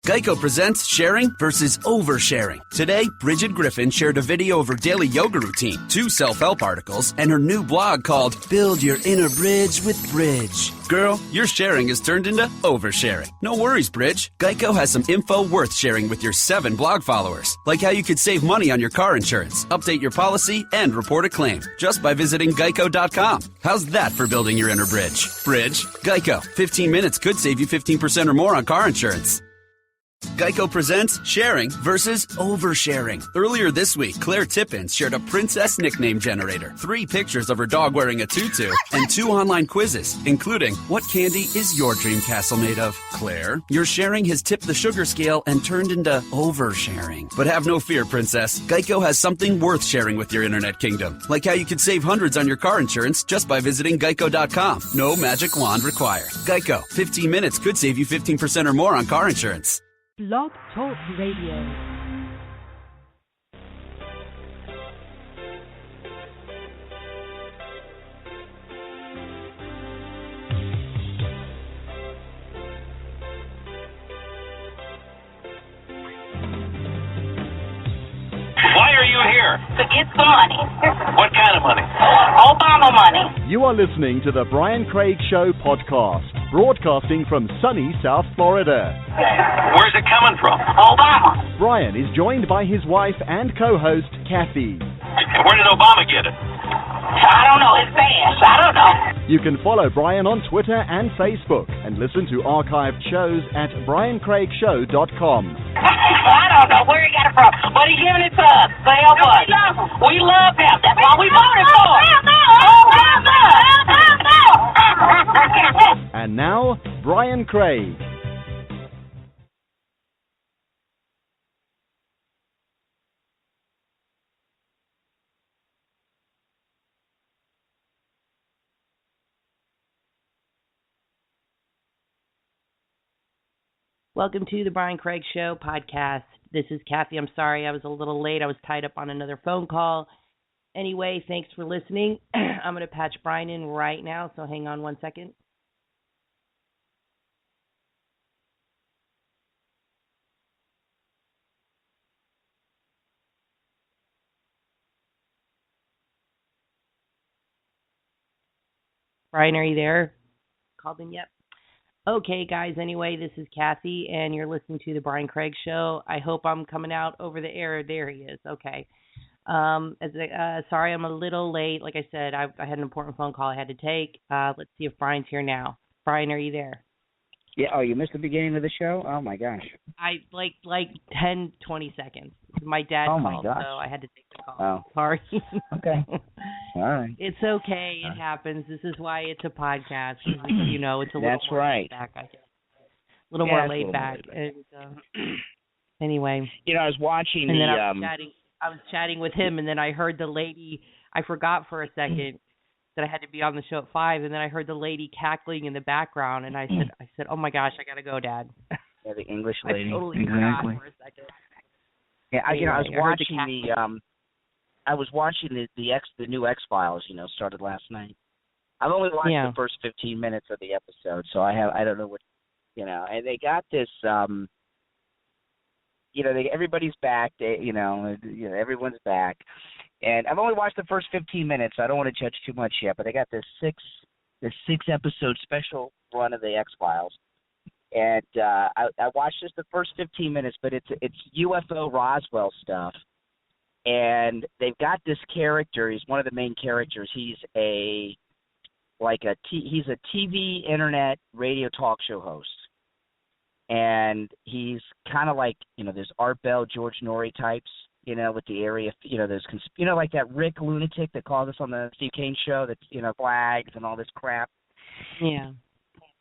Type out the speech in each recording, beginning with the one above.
Geico presents sharing versus oversharing. Today, Bridget Griffin shared a video of her daily yoga routine, 2 self-help articles, and her new blog called Build Your Inner Bridge with Bridge. Girl, your sharing has turned into oversharing. No worries, Bridge. Geico has some info worth sharing with your 7 blog followers, like how you could save money on your car insurance, update your policy, and report a claim just by visiting geico.com. How's that for building your inner bridge? Bridge? Geico. 15 minutes could save you 15% or more on car insurance. Geico presents sharing versus oversharing. Earlier this week, Claire Tippins shared a princess nickname generator, 3 pictures of her dog wearing a tutu, and 2 online quizzes, including, what candy is your dream castle made of? Claire, your sharing has tipped the sugar scale and turned into oversharing. But have no fear, princess. Geico has something worth sharing with your internet kingdom, like how you could save hundreds on your car insurance just by visiting geico.com. No magic wand required. Geico, 15 minutes could save you 15% or more on car insurance. Blog Talk Radio. Why are you here? To get some money. What kind of money? Obama money. You are listening to the Brian Craig Show podcast, broadcasting from sunny South Florida. Where's it coming from? Obama. Brian is joined by his wife and co-host, Kathy. Where did Obama get it? I don't know. It's fast. I don't know. You can follow Brian on Twitter and Facebook and listen to archived shows at briancraigshow.com. I don't know where he got it from, but he giving it to us. So help us. We love him. That's why we voted for him. And now, Brian Craig. Welcome to the Brian Craig Show podcast. This is Kathy. I'm sorry I was a little late. I was tied up on another phone call. Anyway, thanks for listening. I'm going to patch Brian in right now, so hang on one second. Brian, are you there? Called in yet? Okay, guys, anyway, this is Kathy, and you're listening to The Brian Craig Show. I hope I'm coming out over the air. There he is. Okay. Sorry I'm a little late. Like I said, I had an important phone call I had to take. Let's see if Brian's here now. Brian, are you there? Yeah. Oh, you missed the beginning of the show? Oh, my gosh. I, like 10, 20 seconds. My dad called, so I had to take the call. Oh. Sorry. Okay. All right. It's okay. It happens. This is why it's a podcast. You know, it's a little That's more right. laid back, I guess. A little more laid back. And anyway. You know, I was watching and then I was chatting with him, and then I heard the lady, I forgot for a second that I had to be on the show at 5, and then I heard the lady cackling in the background, and I said, oh my gosh, I got to go, Dad. Yeah, the English lady. I totally forgot for a second. Yeah, Anyway, I was watching the new X-Files, started last night. I've only watched the first 15 minutes of the episode, so I don't know what, and they got this, everybody's back, everyone's back. And I've only watched the first 15 minutes, so I don't want to judge too much yet, but they got this 6-episode special run of the X-Files. And I watched just the first 15 minutes, but it's UFO Roswell stuff. And they've got this character. He's one of the main characters. He's a TV, internet, radio talk show host. And he's kind of like, there's Art Bell, George Norrie types, with the area, there's, like that Rick lunatic that called us on the Steve Kane show, that, flags and all this crap. Yeah.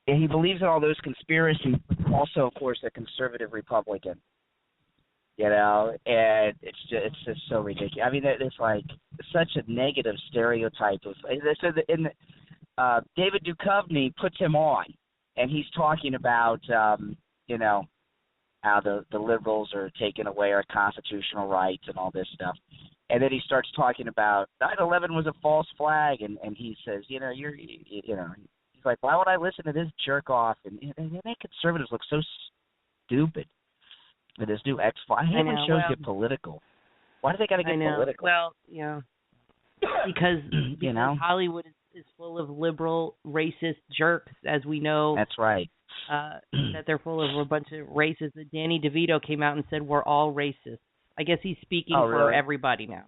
And he believes in all those conspiracies, also, of course, a conservative Republican. And it's just so ridiculous. I mean, it's like such a negative stereotype of. So David Duchovny puts him on, and he's talking about, how the liberals are taking away our constitutional rights and all this stuff. And then he starts talking about 9/11 was a false flag, and he says, he's like, why would I listen to this jerk off? And they make conservatives look so stupid. with this new X-Files. I hate when shows get political. Why do they got to get political? Well, because you know, Hollywood is full of liberal, racist jerks, as we know. That's right. That they're full of a bunch of racists. Danny DeVito came out and said we're all racist. I guess he's speaking for everybody now.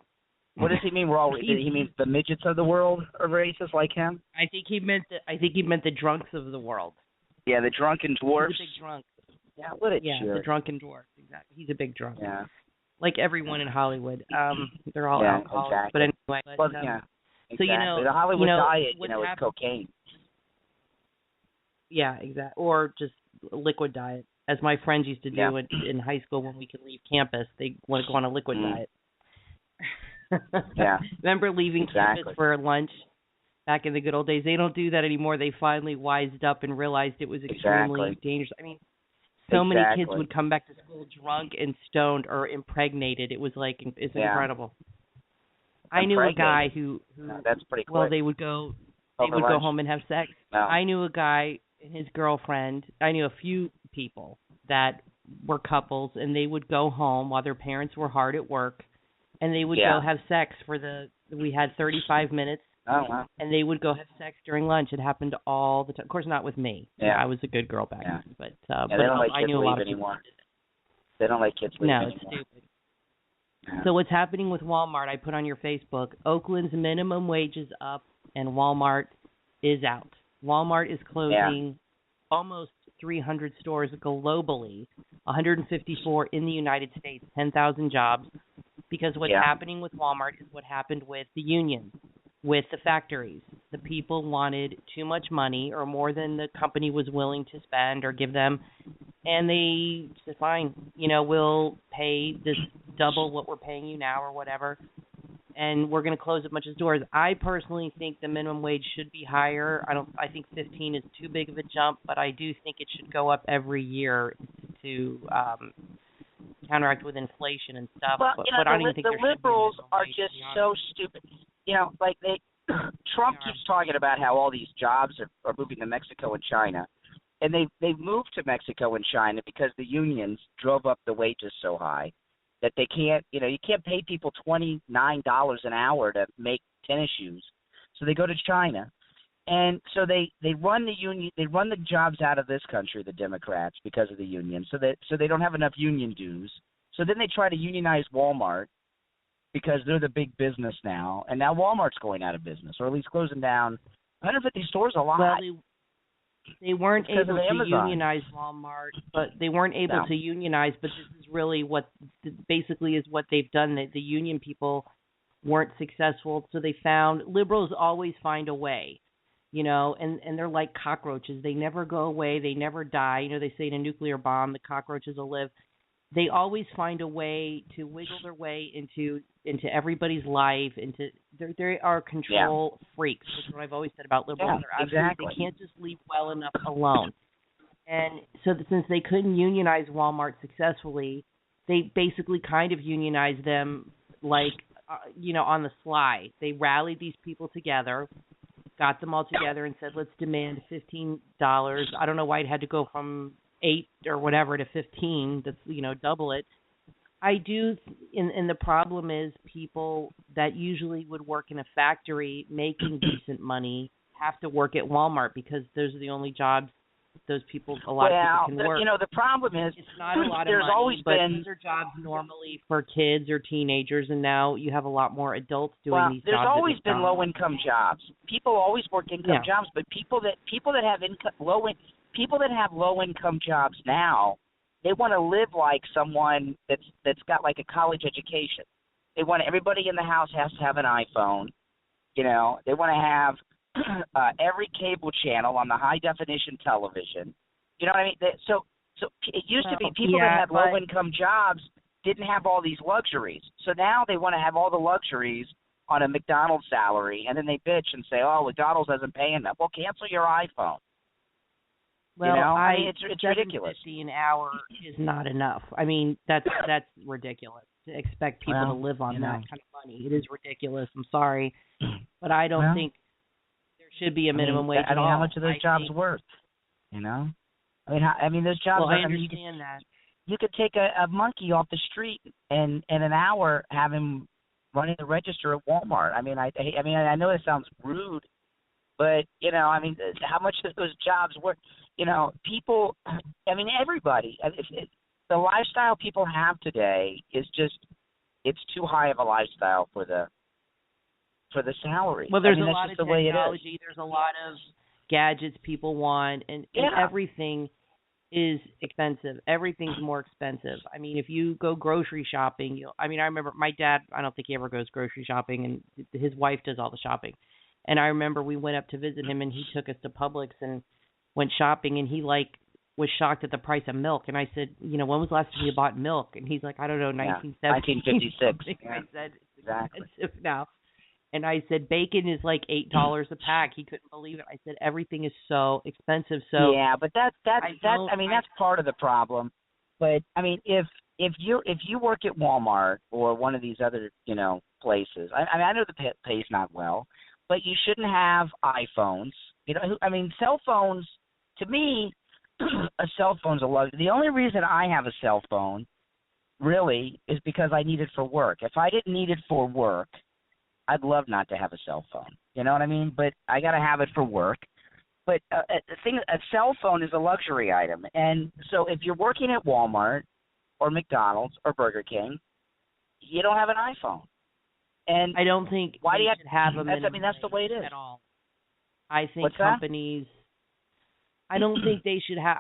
What does he mean? We're all. He means the midgets of the world are racist like him. I think he meant the drunks of the world. Yeah, the drunken dwarfs. He's a big drunk. Yeah, what a jerk. The drunken dwarf. Exactly. He's a big drunk. Yeah. Like everyone in Hollywood. They're all alcoholics. Exactly. But anyway. Exactly. So the Hollywood diet, is happened, cocaine. Yeah, exactly. Or just liquid diet, as my friends used to do in high school when we could leave campus. They want to go on a liquid diet. Yeah. Remember leaving campus for lunch back in the good old days? They don't do that anymore. They finally wised up and realized it was extremely dangerous. I mean, so many kids would come back to school drunk and stoned or impregnated. It was like, it's incredible. I knew a guy who that's pretty quick. Well, they would go home and have sex. No. I knew a guy and his girlfriend. I knew a few people that were couples, and they would go home while their parents were hard at work, and they would go have sex we had 35 minutes. Oh, wow. And they would go have sex during lunch. It happened all the time. Of course, not with me. Yeah. I was a good girl back then. But they don't let I kids knew a leave lot of anymore. people. They don't let kids leave anymore. No, it's stupid. Yeah. So what's happening with Walmart, I put on your Facebook, Oakland's minimum wage is up and Walmart is out. Walmart is closing almost 300 stores globally, 154 in the United States, 10,000 jobs, because what's happening with Walmart is what happened with the unions, with the factories. The people wanted too much money or more than the company was willing to spend or give them, and they said, fine, we'll pay this double what we're paying you now or whatever, and we're going to close a bunch of stores. I personally think the minimum wage should be higher. I think 15 is too big of a jump, but I do think it should go up every year to counteract with inflation and stuff. Well, but I don't even think the liberals are just so stupid. Like Trump keeps talking about how all these jobs are moving to Mexico and China, and they've moved to Mexico and China because the unions drove up the wages so high that they can't, you can't pay people $29 an hour to make tennis shoes, so they go to China, and so they run the jobs out of this country, the Democrats, because of the union, so they don't have enough union dues. So then they try to unionize Walmart because they're the big business now, and now Walmart's going out of business, or at least closing down 150 stores a lot. Well, they weren't able to unionize Walmart, but they weren't able to unionize. But this is really what basically is what they've done. The union people weren't successful, so they found liberals always find a way, and they're like cockroaches. They never go away. They never die. They say in a nuclear bomb, the cockroaches will live. They always find a way to wiggle their way into everybody's life. They are control freaks. That's what I've always said about liberals. Exactly. They can't just leave well enough alone. And so since they couldn't unionize Walmart successfully, they basically kind of unionized them on the sly. They rallied these people together, got them all together and said, let's demand $15. I don't know why it had to go from 8 or whatever to 15. That's double it. I do, and the problem is people that usually would work in a factory making decent money have to work at Walmart because those are the only jobs those people, a lot of people can work. The problem is it's not a lot of money, but these are jobs normally for kids or teenagers, and now you have a lot more adults doing these jobs. There's always been low-income jobs. People always work income jobs, but people that have people that have low-income jobs now, they want to live like someone that's got like a college education. They want everybody in the house has to have an iPhone. They want to have every cable channel on the high-definition television. You know what I mean? So it used to be people that had low-income jobs didn't have all these luxuries. So now they want to have all the luxuries on a McDonald's salary, and then they bitch and say, oh, McDonald's doesn't pay enough. Well, cancel your iPhone. Well, it's ridiculous. $7.50 an hour is not enough. I mean, that's ridiculous to expect people to live on that kind of money. It is ridiculous. I'm sorry, but I don't think there should be a minimum wage at all. How much are those jobs worth? I mean, those jobs. Well, I understand that. you could take a monkey off the street and in an hour have him running the register at Walmart. I mean, I know it sounds rude, but I mean, how much does those jobs work? People. I mean, everybody. The lifestyle people have today is just, it's too high of a lifestyle for the salary. Well, there's a lot of technology. There's a lot of gadgets people want, and everything is expensive. Everything's more expensive. I mean, if you go grocery shopping, I remember my dad, I don't think he ever goes grocery shopping, and his wife does all the shopping. And I remember we went up to visit him, and he took us to Publix and went shopping, and he was shocked at the price of milk. And I said, when was the last time you bought milk? And he's like, I don't know, 1956. Yeah. I said, it's exactly. expensive now. And I said, bacon is like $8 a pack. He couldn't believe it. I said, everything is so expensive. So yeah, but that's part of the problem. But I mean, if you work at Walmart or one of these other places, I know the pay's not well, but you shouldn't have iPhones. Cell phones. To me, a cell phone's a luxury. The only reason I have a cell phone, really, is because I need it for work. If I didn't need it for work, I'd love not to have a cell phone. You know what I mean? But I got to have it for work. But a cell phone is a luxury item. And so if you're working at Walmart or McDonald's or Burger King, you don't have an iPhone. And I don't think why do you have a minimum that's the way it is. at all. I think What's companies. I don't think they should have.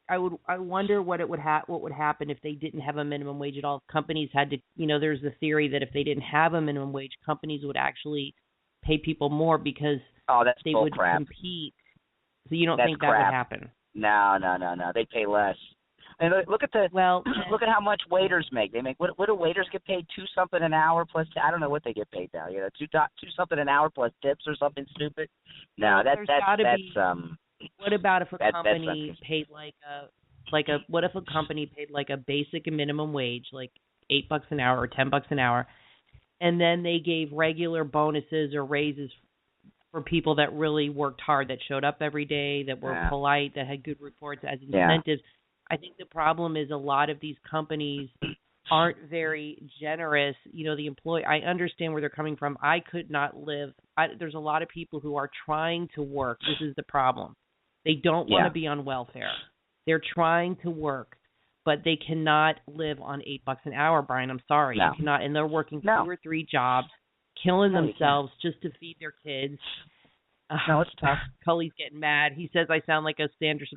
I wonder what would happen if they didn't have a minimum wage at all. If companies had to, there's the theory that if they didn't have a minimum wage, companies would actually pay people more because they would compete. So you don't think that would happen? No. They pay less. And look at look at how much waiters make. They make what do waiters get paid? $2 an hour plus I don't know what they get paid now. $2 an hour plus tips or something stupid. No, that's What about if a company paid what if a company paid like a basic and minimum wage, like $8 an hour or $10 an hour, and then they gave regular bonuses or raises for people that really worked hard, that showed up every day, that were polite, that had good reports as incentives. I think the problem is a lot of these companies aren't very generous. The employee, I understand where they're coming from. I could not live. There's a lot of people who are trying to work. This is the problem. They don't want to be on welfare. They're trying to work, but they cannot live on $8 an hour, Brian. I'm sorry. No. You cannot, and they're working 2 or 3 jobs, killing themselves just to feed their kids. No, it's tough. Cully's getting mad. He says I sound like a Sanders.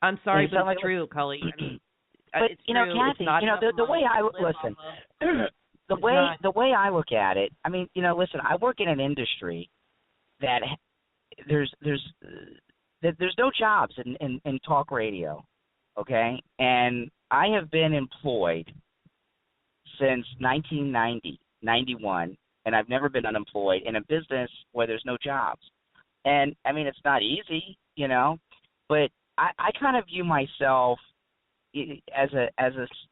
I'm sorry, but it's true, Cully. But it's true. Kathy, the way I listen, the way I look at it, listen, I work in an industry that there's no jobs in talk radio, okay? And I have been employed since 1990, 91, and I've never been unemployed in a business where there's no jobs. And it's not easy, but I kind of view myself as a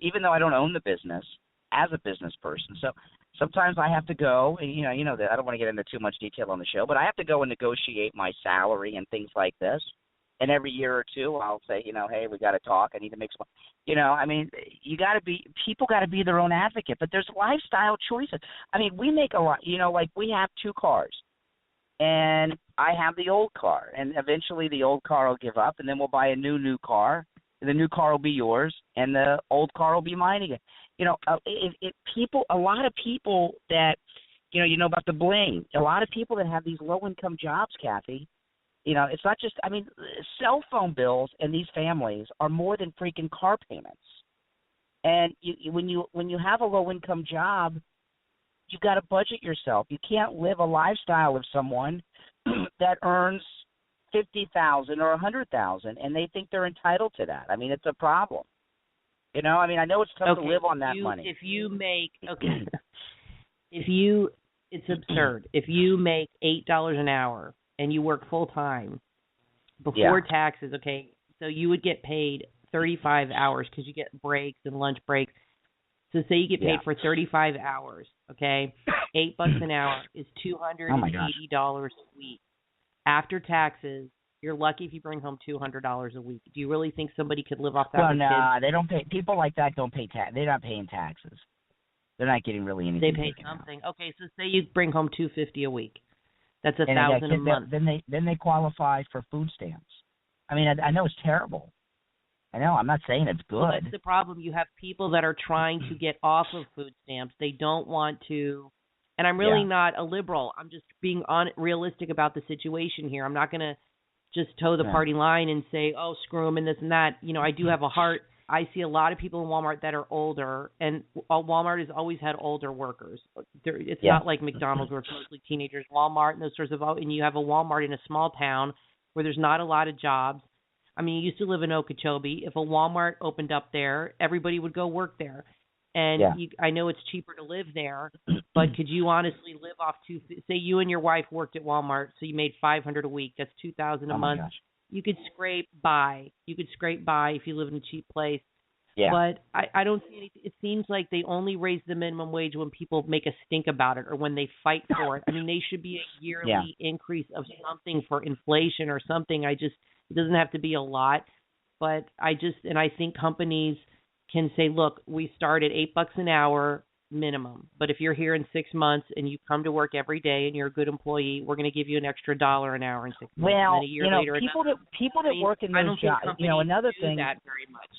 even though I don't own the business, as a business person. So sometimes I have to go, and that I don't want to get into too much detail on the show, but I have to go and negotiate my salary and things like this. And every year or two, I'll say, hey, we got to talk. I need to make some. People got to be their own advocate. But there's lifestyle choices. We make a lot. We have 2 cars. And I have the old car, and eventually the old car will give up, and then we'll buy a new car. The new car will be yours, and the old car will be mine again. A lot of people that, about the bling. A lot of people that have these low-income jobs, Kathy. It's not just. Cell phone bills in these families are more than freaking car payments. And when you have a low-income job, you got to budget yourself. You can't live a lifestyle of someone that earns $50,000 or $100,000, and they think they're entitled to that. It's a problem. I know it's tough to live on that money. If you make it's absurd. If you make $8 an hour and you work full time before taxes, okay, so you would get paid 35 hours because you get breaks and lunch breaks. So say you get paid for 35 hours, okay? $8 an hour is $280 a week. After taxes, You're lucky if you bring home $200 a week. Do you really think somebody could live off that? Well, with no, kids? they don't pay. People like that don't pay tax. They're not paying taxes. They're not getting really anything. They pay taken out. something. Okay, so say you bring home $250 a week. That's And they got $1,000 a kids month. Then they qualify for food stamps. I mean, I know it's terrible. I know. I'm not saying it's good. Well, that's the problem. You have people that are trying to get off of food stamps. They don't want to. And I'm really not a liberal. I'm just being realistic about the situation here. I'm not going to just toe the party line and say, oh, screw them and this and that. You know, I do have a heart. I see a lot of people in Walmart that are older, and Walmart has always had older workers. It's not like McDonald's where it's mostly teenagers. Walmart and those sorts of, and you have a Walmart in a small town where there's not a lot of jobs. I mean, you used to live in Okeechobee. If a Walmart opened up there, everybody would go work there. And I know it's cheaper to live there, but could you honestly live off say you and your wife worked at Walmart, so you made $500 a week. That's $2,000 a month. Gosh. You could scrape by. You could scrape by if you live in a cheap place. Yeah. But I don't see anything. It seems like they only raise the minimum wage when people make a stink about it or when they fight for it. I mean, they should be a yearly increase of something for inflation or something. It doesn't have to be a lot. But I think companies can say, look, we start at $8 an hour minimum. But if you're here in 6 months and you come to work every day and you're a good employee, we're going to give you an extra $1 an hour in 6 months. Well, and then a year later, people that work in those jobs, another thing, that very much.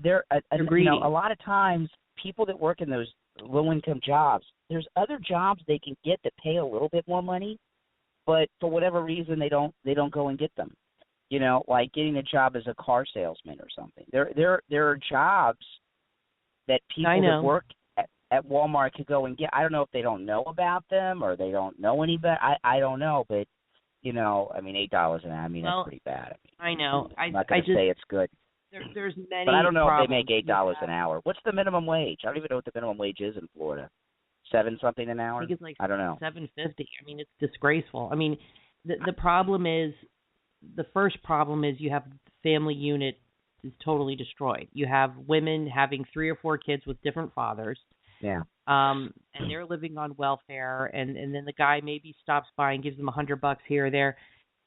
They're a lot of times people that work in those low-income jobs, there's other jobs they can get that pay a little bit more money, but for whatever reason they don't go and get them. You know, like getting a job as a car salesman or something. There are jobs that people that work at Walmart could go and get. I don't know if they don't know about them or they don't know any better. I don't know, but you know, I mean, $8 an hour. I mean, that's pretty bad. I know. I'm not going to say it's good. There's many. But I don't know if they make $8 an hour. What's the minimum wage? I don't even know what the minimum wage is in Florida. 7 something an hour. I think it's like I don't know. $7.50. I mean, it's disgraceful. I mean, the problem is. The first problem is you have the family unit is totally destroyed. You have women having 3 or 4 kids with different fathers. Yeah. And they're living on welfare, and then the guy maybe stops by and gives them $100 here or there.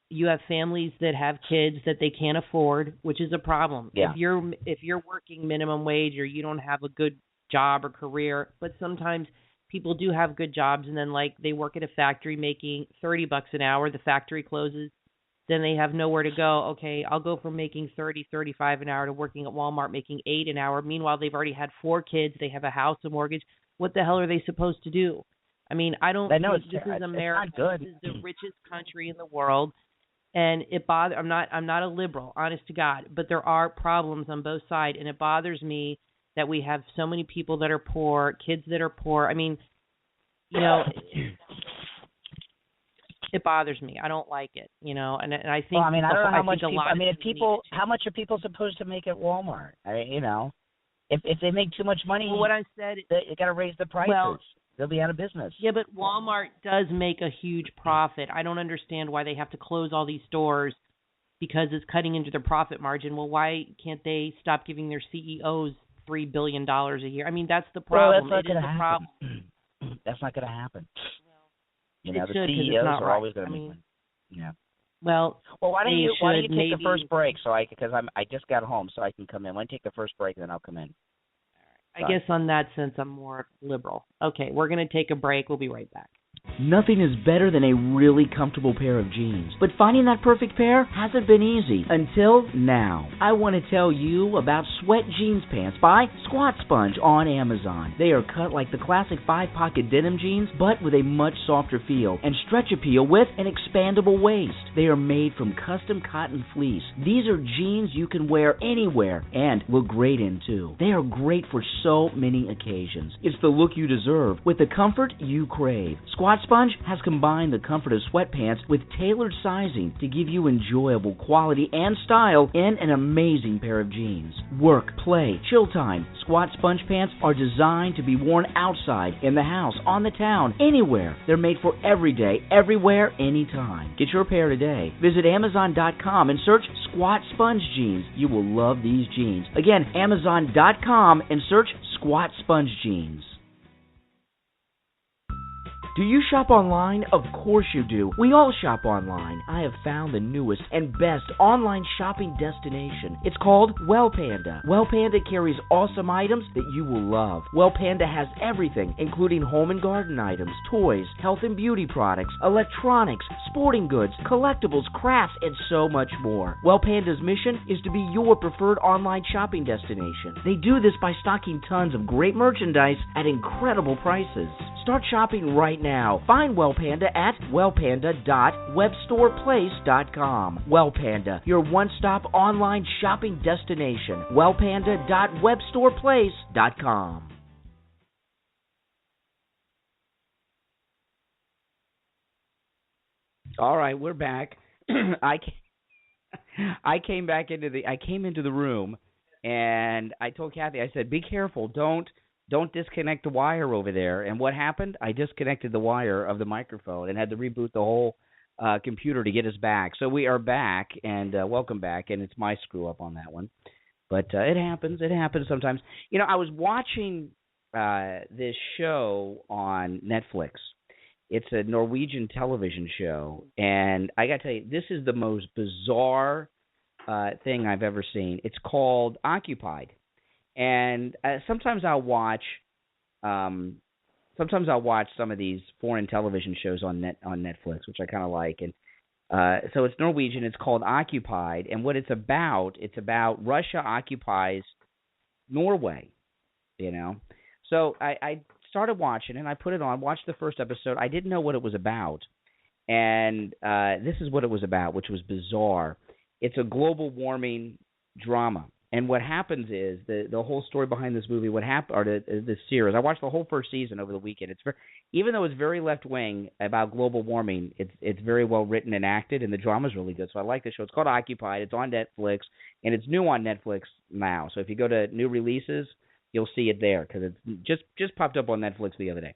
You have families that have kids that they can't afford, which is a problem. Yeah. If you're working minimum wage or you don't have a good job or career, but sometimes people do have good jobs, and then like they work at a factory making $30 an hour, the factory closes. Then they have nowhere to go. Okay, I'll go from making $30, $35 an hour to working at Walmart making $8 an hour. Meanwhile, they've already had 4 kids. They have a house, a mortgage. What the hell are they supposed to do? I mean, I don't. This is America. It's not good. This is the richest country in the world, and it bothers. I'm not a liberal, honest to God, but there are problems on both sides, and it bothers me that we have so many people that are poor, kids that are poor. I mean, you know. It bothers me. I don't like it, you know, and I think. Well, I mean, I don't know how much people. I mean, how much are people supposed to make at Walmart? I mean, you know, if they make too much money, well, what I said, you got to raise the prices. Well, they'll be out of business. Yeah, but Walmart does make a huge profit. I don't understand why they have to close all these stores because it's cutting into their profit margin. Well, why can't they stop giving their CEOs $3 billion a year? I mean, that's the problem. Well, that's not going to happen. That's not going to happen. You know, the CEOs are always going to make money. Yeah. Well, why don't you take the first break because I just got home so I can come in. Why don't you take the first break and then I'll come in. I guess on that sense I'm more liberal. Okay, we're going to take a break. We'll be right back. Nothing is better than a really comfortable pair of jeans. But finding that perfect pair hasn't been easy until now. I want to tell you about Sweat Jeans Pants by Squat Sponge on Amazon. They are cut like the classic 5-pocket denim jeans, but with a much softer feel and stretch appeal with an expandable waist. They are made from custom cotton fleece. These are jeans you can wear anywhere and look great in too. They are great for so many occasions. It's the look you deserve with the comfort you crave. Squat Sponge has combined the comfort of sweatpants with tailored sizing to give you enjoyable quality and style in an amazing pair of jeans. Work, play, chill time. Squat Sponge pants are designed to be worn outside, in the house, on the town, anywhere. They're made for every day, everywhere, anytime. Get your pair today. Visit Amazon.com and search Squat Sponge Jeans. You will love these jeans. Again, Amazon.com and search Squat Sponge Jeans. Do you shop online? Of course you do. We all shop online. I have found the newest and best online shopping destination. It's called Well Panda. Well Panda carries awesome items that you will love. Well Panda has everything, including home and garden items, toys, health and beauty products, electronics, sporting goods, collectibles, crafts, and so much more. Well Panda's mission is to be your preferred online shopping destination. They do this by stocking tons of great merchandise at incredible prices. Start shopping right now. Find Well Panda at wellpanda.webstoreplace.com. Well Panda, your one-stop online shopping destination. wellpanda.webstoreplace.com. All right, we're back. I came into the room, and I told Kathy, I said, "Be careful, don't disconnect the wire over there." And what happened? I disconnected the wire of the microphone and had to reboot the whole computer to get us back. So we are back, and welcome back. And it's my screw up on that one, but it happens. It happens sometimes. You know, I was watching this show on Netflix. It's a Norwegian television show, and I got to tell you, this is the most bizarre thing I've ever seen. It's called Occupied, and sometimes I'll watch some of these foreign television shows on Netflix, which I kind of like. And so it's Norwegian. It's called Occupied, and what it's about Russia occupies Norway. You know, so I started watching and I put it on, watched the first episode. I didn't know what it was about, and this is what it was about, which was bizarre. It's a global warming drama, and what happens is the whole story behind this movie. What happened, or the series? I watched the whole first season over the weekend. Even though it's very left wing about global warming, it's very well written and acted, and the drama's really good. So I like the show. It's called Occupied. It's on Netflix, and it's new on Netflix now. So if you go to new releases, you'll see it there because it's just popped up on Netflix the other day.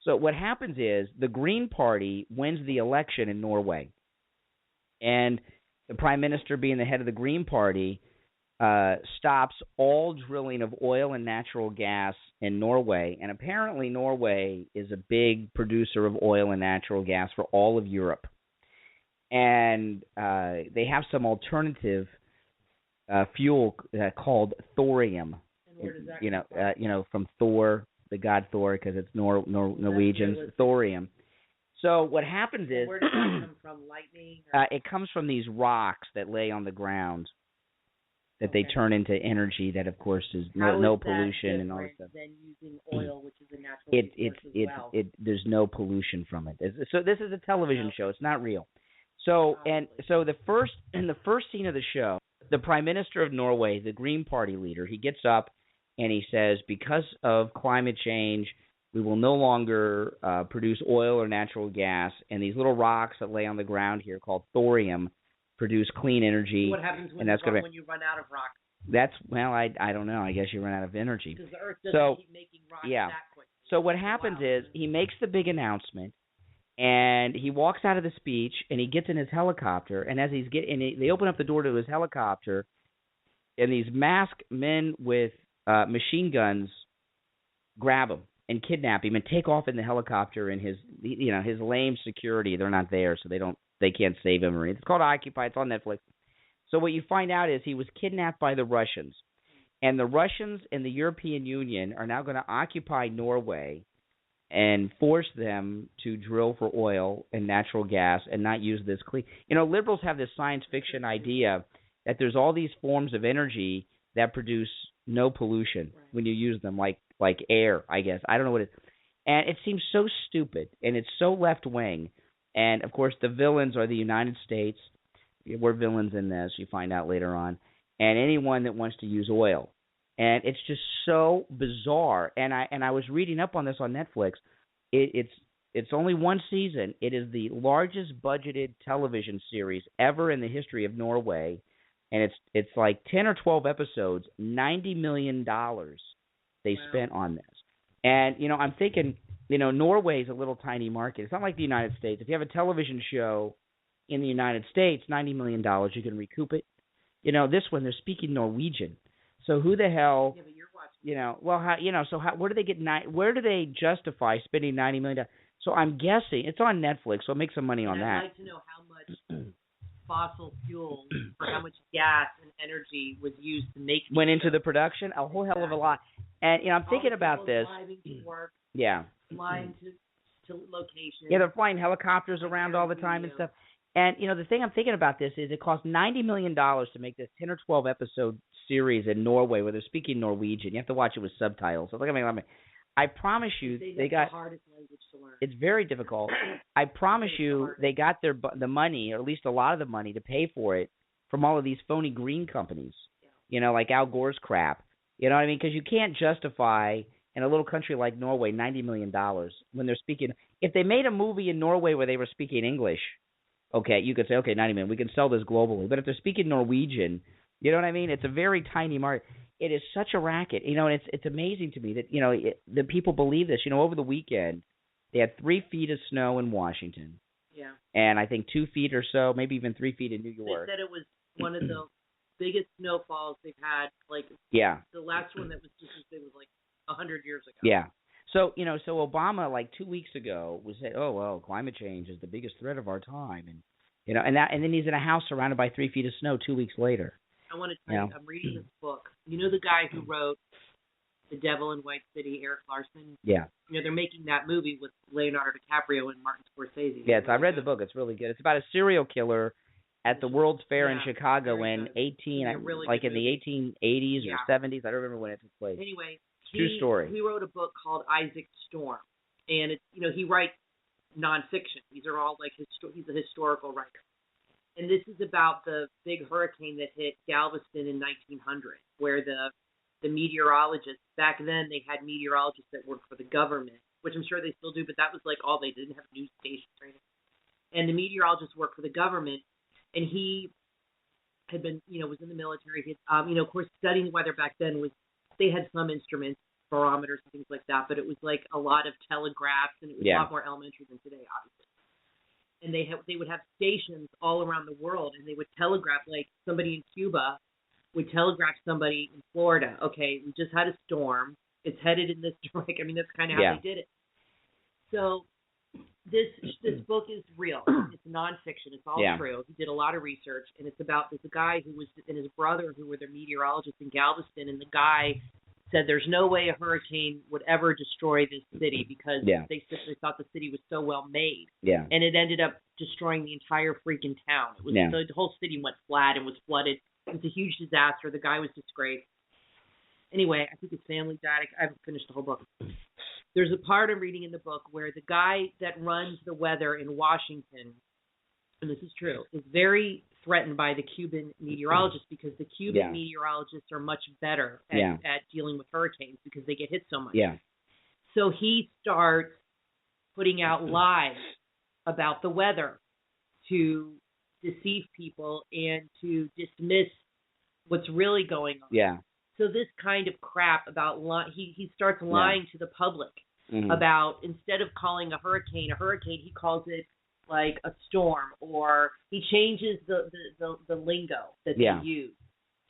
So what happens is the Green Party wins the election in Norway, and the Prime Minister, being the head of the Green Party, stops all drilling of oil and natural gas in Norway. And apparently Norway is a big producer of oil and natural gas for all of Europe. And they have some alternative fuel called thorium. Where does that come from? From Thor, the god Thor, because it's Norwegian, thorium. So what happens is, where does that come from? Lightning? It comes from these rocks that lay on the ground that they turn into energy. That, of course, is no pollution and all that stuff. Than using oil, which is a natural resource as well. There's no pollution from it. So this is a television show. It's not real. So the first scene of the show, the Prime Minister of Norway, the Green Party leader, he gets up and he says, because of climate change, we will no longer produce oil or natural gas, and these little rocks that lay on the ground here called thorium produce clean energy. What happens when you run out of rock? I don't know. I guess you run out of energy. Because the Earth doesn't keep making rocks that quick. So what happens is he makes the big announcement, and he walks out of the speech, and he gets in his helicopter, and as they open up the door to his helicopter, and these masked men with machine guns grab him and kidnap him and take off in the helicopter, and his lame security, they're not there, so they can't save him or anything. It's called Occupy. It's on Netflix. So what you find out is he was kidnapped by the Russians, and the Russians and the European Union are now going to occupy Norway and force them to drill for oil and natural gas and not use this clean. Liberals have this science fiction idea that there's all these forms of energy that produce no pollution when you use them, like air, I guess. I don't know what it is. And it seems so stupid, and it's so left-wing. And, of course, the villains are the United States. We're villains in this, you find out later on. And anyone that wants to use oil. And it's just so bizarre. And I was reading up on this on Netflix. It's only one season. It is the largest budgeted television series ever in the history of Norway. And it's like 10 or 12 episodes, $90 million they spent on this. And, I'm thinking, Norway's a little tiny market. It's not like the United States. If you have a television show in the United States, $90 million, you can recoup it. This one, they're speaking Norwegian. So who the hell, yeah, but you're watching. Where do they justify spending $90 million? So I'm guessing it's on Netflix, so make some money on and that. I'd like to know how much fossil fuels or how much gas and energy was used to make Went into the production a whole hell of a lot. And I'm thinking about this. Driving to work, Yeah. flying to locations. Yeah, they're flying helicopters around all the time and stuff. And the thing I'm thinking about this is it cost $90 million to make this 10 or 12 episode series in Norway where they're speaking Norwegian. You have to watch it with subtitles. So look at me. I promise you, they got the hardest language to learn. It's very difficult. I promise you, they got the money, or at least a lot of the money, to pay for it from all of these phony green companies. Yeah. Like Al Gore's crap. You know what I mean? Because you can't justify in a little country like Norway $90 million when they're speaking. If they made a movie in Norway where they were speaking English, okay, you could say, okay, $90 million, we can sell this globally. But if they're speaking Norwegian, you know what I mean? It's a very tiny market. It is such a racket, and it's amazing to me that that people believe this. Over the weekend they had 3 feet of snow in Washington, and I think 2 feet or so, maybe even 3 feet in New York. They said it was one of the biggest snowfalls they've had. The last one that was it was 100 years ago. Yeah. So so Obama 2 weeks ago was saying, oh well, climate change is the biggest threat of our time, and then he's in a house surrounded by 3 feet of snow 2 weeks later. I want to tell you, I'm reading this book. You know the guy who wrote The Devil in White City, Eric Larson? Yeah. They're making that movie with Leonardo DiCaprio and Martin Scorsese. Yeah, I read the book. It's really good. It's about a serial killer at the World's Fair in Chicago in in the 1880s or 70s. I don't remember when it took place. Anyway, true story. He wrote a book called Isaac Storm, and it's he writes nonfiction. These are all he's a historical writer. And this is about the big hurricane that hit Galveston in 1900, where the meteorologists, back then they had meteorologists that worked for the government, which I'm sure they still do, but that was all they didn't have news stations or anything. And the meteorologists worked for the government, and he had been, was in the military. He had, of course, studying weather back then they had some instruments, barometers and things like that, but it was a lot of telegraphs, and it was a lot more elementary than today, obviously. And they would have stations all around the world, and they would telegraph, somebody in Cuba would telegraph somebody in Florida, okay, we just had a storm, it's headed in this direction. I mean, that's kind of how they did it. So this book is real. It's nonfiction. It's all true. He did a lot of research, and it's about this guy who was and his brother who were the meteorologists in Galveston, and the guy said there's no way a hurricane would ever destroy this city because they thought the city was so well made. Yeah. And it ended up destroying the entire freaking town. It was the whole city went flat and was flooded. It was a huge disaster. The guy was disgraced. Anyway, I think his family died. I haven't finished the whole book. There's a part I'm reading in the book where the guy that runs the weather in Washington, and this is true, is very threatened by the Cuban meteorologists because the Cuban meteorologists are much better at dealing with hurricanes because they get hit so much. Yeah. So he starts putting out lies about the weather to deceive people and to dismiss what's really going on. Yeah. So this kind of crap about he starts lying to the public about, instead of calling a hurricane, he calls it like a storm, or he changes the lingo that they use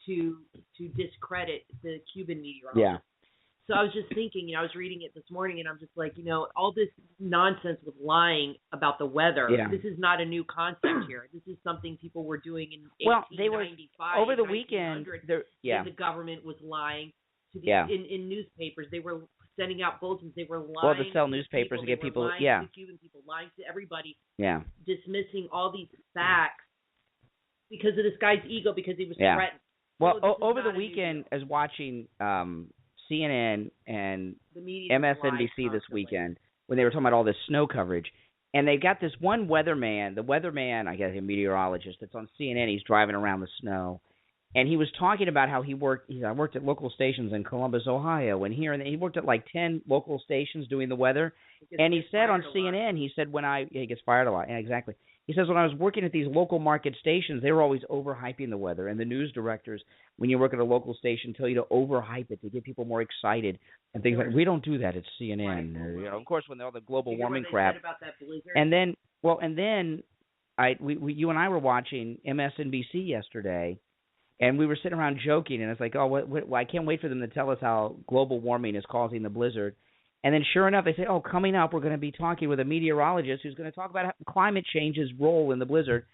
to discredit the Cuban meteorologist. Yeah. So I was just thinking, I was reading it this morning, and I'm just like, all this nonsense with lying about the weather. Yeah. This is not a new concept here. This is something people were doing in 1895. Over the weekend, the government was lying to in newspapers. They were sending out bulletins. They were lying. Well, to sell newspapers and get people. To Cuban people, lying to everybody. Yeah. Dismissing all these facts because of this guy's ego, because he was threatened. Well, over the weekend, I was watching CNN and MSNBC this weekend when they were talking about all this snow coverage, and they got this one weatherman, I guess a meteorologist that's on CNN. He's driving around the snow, and he was talking about how he worked. I worked at local stations in Columbus, Ohio, and here, and he worked at 10 local stations doing the weather. And he said on CNN, he said he gets fired a lot. Yeah, exactly. He says, when I was working at these local market stations, they were always overhyping the weather. And the news directors, when you work at a local station, tell you to overhype it to get people more excied and things like. We don't do that at CNN. Right. Of course, when all the global warming crap. About that blizzard? And then you and I were watching MSNBC yesterday, and we were sitting around joking, and it's like, I can't wait for them to tell us how global warming is causing the blizzard. And then sure enough, they say, coming up, we're going to be talking with a meteorologist who's going to talk about climate change's role in the blizzard.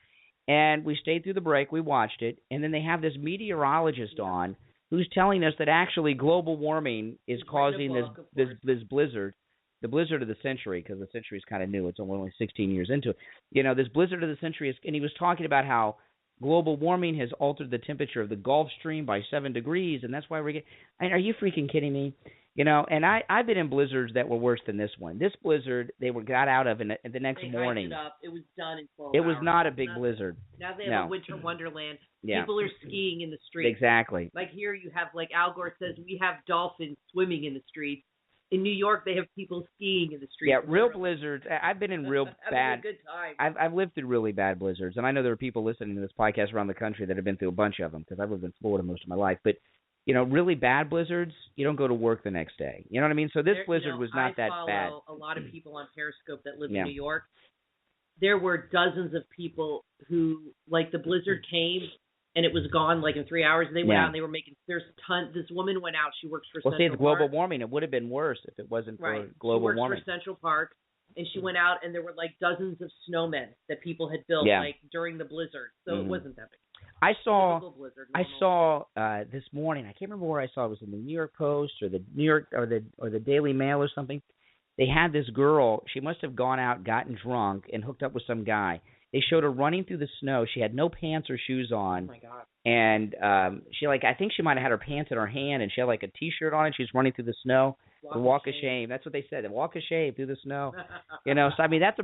And we stayed through the break. We watched it. And then they have this meteorologist on who's telling us that actually global warming is causing this blizzard, the blizzard of the century, because the century is kind of new. It's only 16 years into it. This blizzard of the century and he was talking about how global warming has altered the temperature of the Gulf Stream by 7 degrees, and that's why we're getting – are you freaking kidding me? And I've been in blizzards that were worse than this one. This blizzard, they got out of the next morning. They hyped it up. It was done in 12 hours. It was not a big blizzard. Now they have a winter wonderland. Yeah. People are skiing in the streets. Exactly. Like here you have, like Al Gore says, we have dolphins swimming in the streets. In New York, they have people skiing in the streets. Yeah, real blizzards. I've been in real bad. A good time. I've lived through really bad blizzards, and I know there are people listening to this podcast around the country that have been through a bunch of them because I've lived in Florida most of my life. But really bad blizzards, you don't go to work the next day. You know what I mean? So this blizzard was not that bad. I follow a lot of people on Periscope that live in New York. There were dozens of people who, like, the blizzard came and it was gone like in 3 hours. And they went out and they were making. There's tons. This woman went out. She works for Central Park. Well, see, it's global Park. warming. It would have been worse if it wasn't for global warming. She works for Central Park, and she went out and there were like dozens of snowmen that people had built like during the blizzard. So it wasn't that big. I saw this morning. I can't remember where I saw it. It was in the New York Post or the New York or the Daily Mail or something. They had this girl. She must have gone out, gotten drunk, and hooked up with some guy. They showed her running through the snow. She had no pants or shoes on. Oh my God. And I think she might have had her pants in her hand, and she had like a T-shirt on, and she's running through the snow. The walk of shame. That's what they said. The walk of shame through the snow. So I mean, that's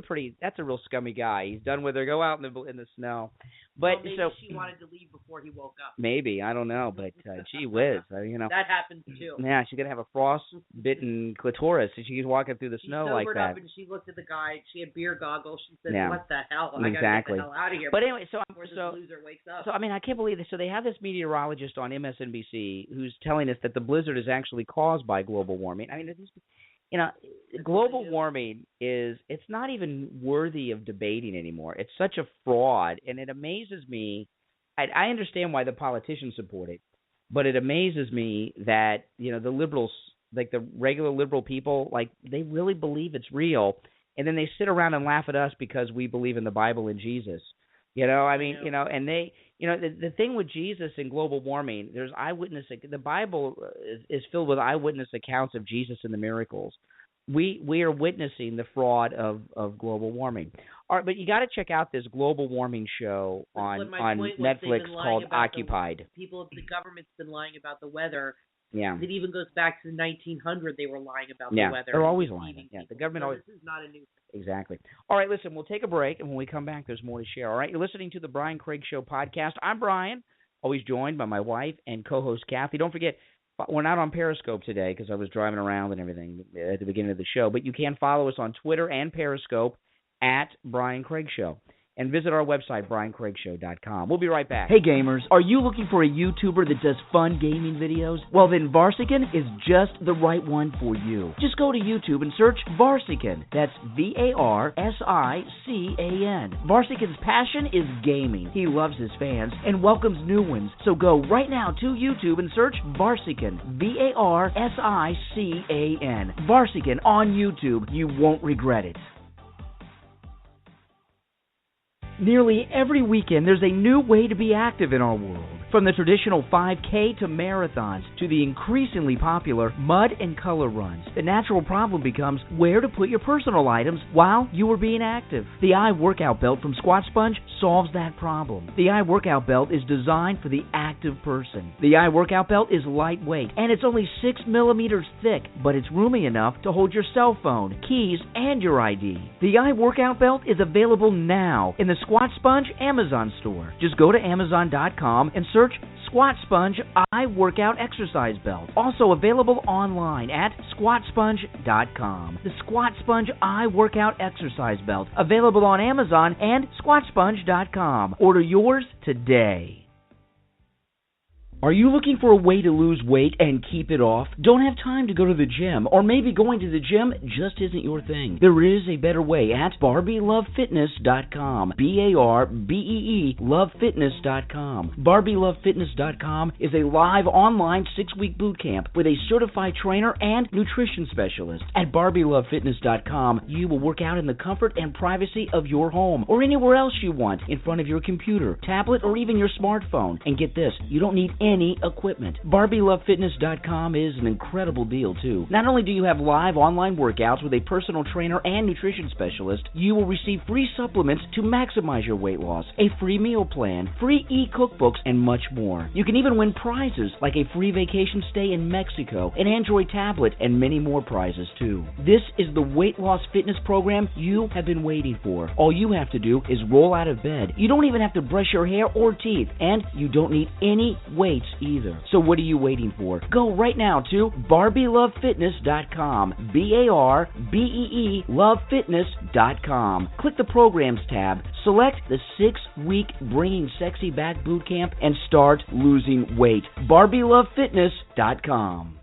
a real scummy guy. He's done with her. Go out in the snow. But maybe she wanted to leave before he woke up. Maybe, I don't know, but gee whiz, that happens too. Yeah, she's gonna have a frostbitten clitoris, and she's walking through the snow like that. She sobered up and she looked at the guy. She had beer goggles. She said, "What the hell? I exactly. gotta get the hell out of here." But anyway, before this loser wakes up. So I mean, I can't believe this. So they have this meteorologist on MSNBC who's telling us that the blizzard is actually caused by global warming. I mean, global warming it's not even worthy of debating anymore. It's such a fraud, and it amazes me. I understand why the politicians support it, but it amazes me that, the liberals, like the regular liberal people, like they really believe it's real, and then they sit around and laugh at us because we believe in the Bible and Jesus. And they, the thing with Jesus and global warming, there's eyewitness. The Bible is filled with eyewitness accounts of Jesus and the miracles. We are witnessing the fraud of global warming. All right, but you got to check out this global warming show on Netflix called Occupied. The government's been lying about the weather. Yeah. It even goes back to 1900. They were lying about the weather. They're always lying. Yeah, the government always. This is not a new thing. Exactly. All right, listen, we'll take a break, and when we come back, there's more to share. All right, you're listening to the Brian Craig Show podcast. I'm Brian, always joined by my wife and co-host Kathy. Don't forget, we're not on Periscope today because I was driving around and everything at the beginning of the show, but you can follow us on Twitter and Periscope at Brian Craig Show. And visit our website, BrianCraigShow.com. We'll be right back. Hey, gamers. Are you looking for a YouTuber that does fun gaming videos? Well, then Varsican is just the right one for you. Just go to YouTube and search Varsican. That's Varsican. Varsican's passion is gaming. He loves his fans and welcomes new ones. So go right now to YouTube and search Varsican. Varsican. Varsican on YouTube. You won't regret it. Nearly every weekend, there's a new way to be active in our world. From the traditional 5K to marathons to the increasingly popular mud and color runs, the natural problem becomes where to put your personal items while you are being active. The iWorkout Belt from Squat Sponge solves that problem. The iWorkout Belt is designed for the active person. The iWorkout Belt is lightweight and it's only 6 millimeters thick, but it's roomy enough to hold your cell phone, keys, and your ID. The iWorkout Belt is available now in the Squat Sponge Amazon store. Just go to Amazon.com and search Squat Sponge iWorkout Exercise Belt. Also available online at SquatSponge.com. The Squat Sponge iWorkout Exercise Belt. Available on Amazon and SquatSponge.com. Order yours today. Are you looking for a way to lose weight and keep it off? Don't have time to go to the gym, or maybe going to the gym just isn't your thing? There is a better way at BarbieLoveFitness.com. BARBEE LoveFitness.com. BarbieLoveFitness.com is a live online 6-week boot camp with a certified trainer and nutrition specialist. At BarbieLoveFitness.com, you will work out in the comfort and privacy of your home or anywhere else you want, in front of your computer, tablet, or even your smartphone. And get this, you don't need any equipment. BarbieLoveFitness.com is an incredible deal, too. Not only do you have live online workouts with a personal trainer and nutrition specialist, you will receive free supplements to maximize your weight loss, a free meal plan, free e-cookbooks, and much more. You can even win prizes like a free vacation stay in Mexico, an Android tablet, and many more prizes, too. This is the weight loss fitness program you have been waiting for. All you have to do is roll out of bed. You don't even have to brush your hair or teeth, and you don't need any weights either. So what are you waiting for? Go right now to BarbieLoveFitness.com. BARBEE LoveFitness.com. Click the Programs tab, select the 6-week Bringing Sexy Back Boot Camp, and start losing weight. BarbieLoveFitness.com.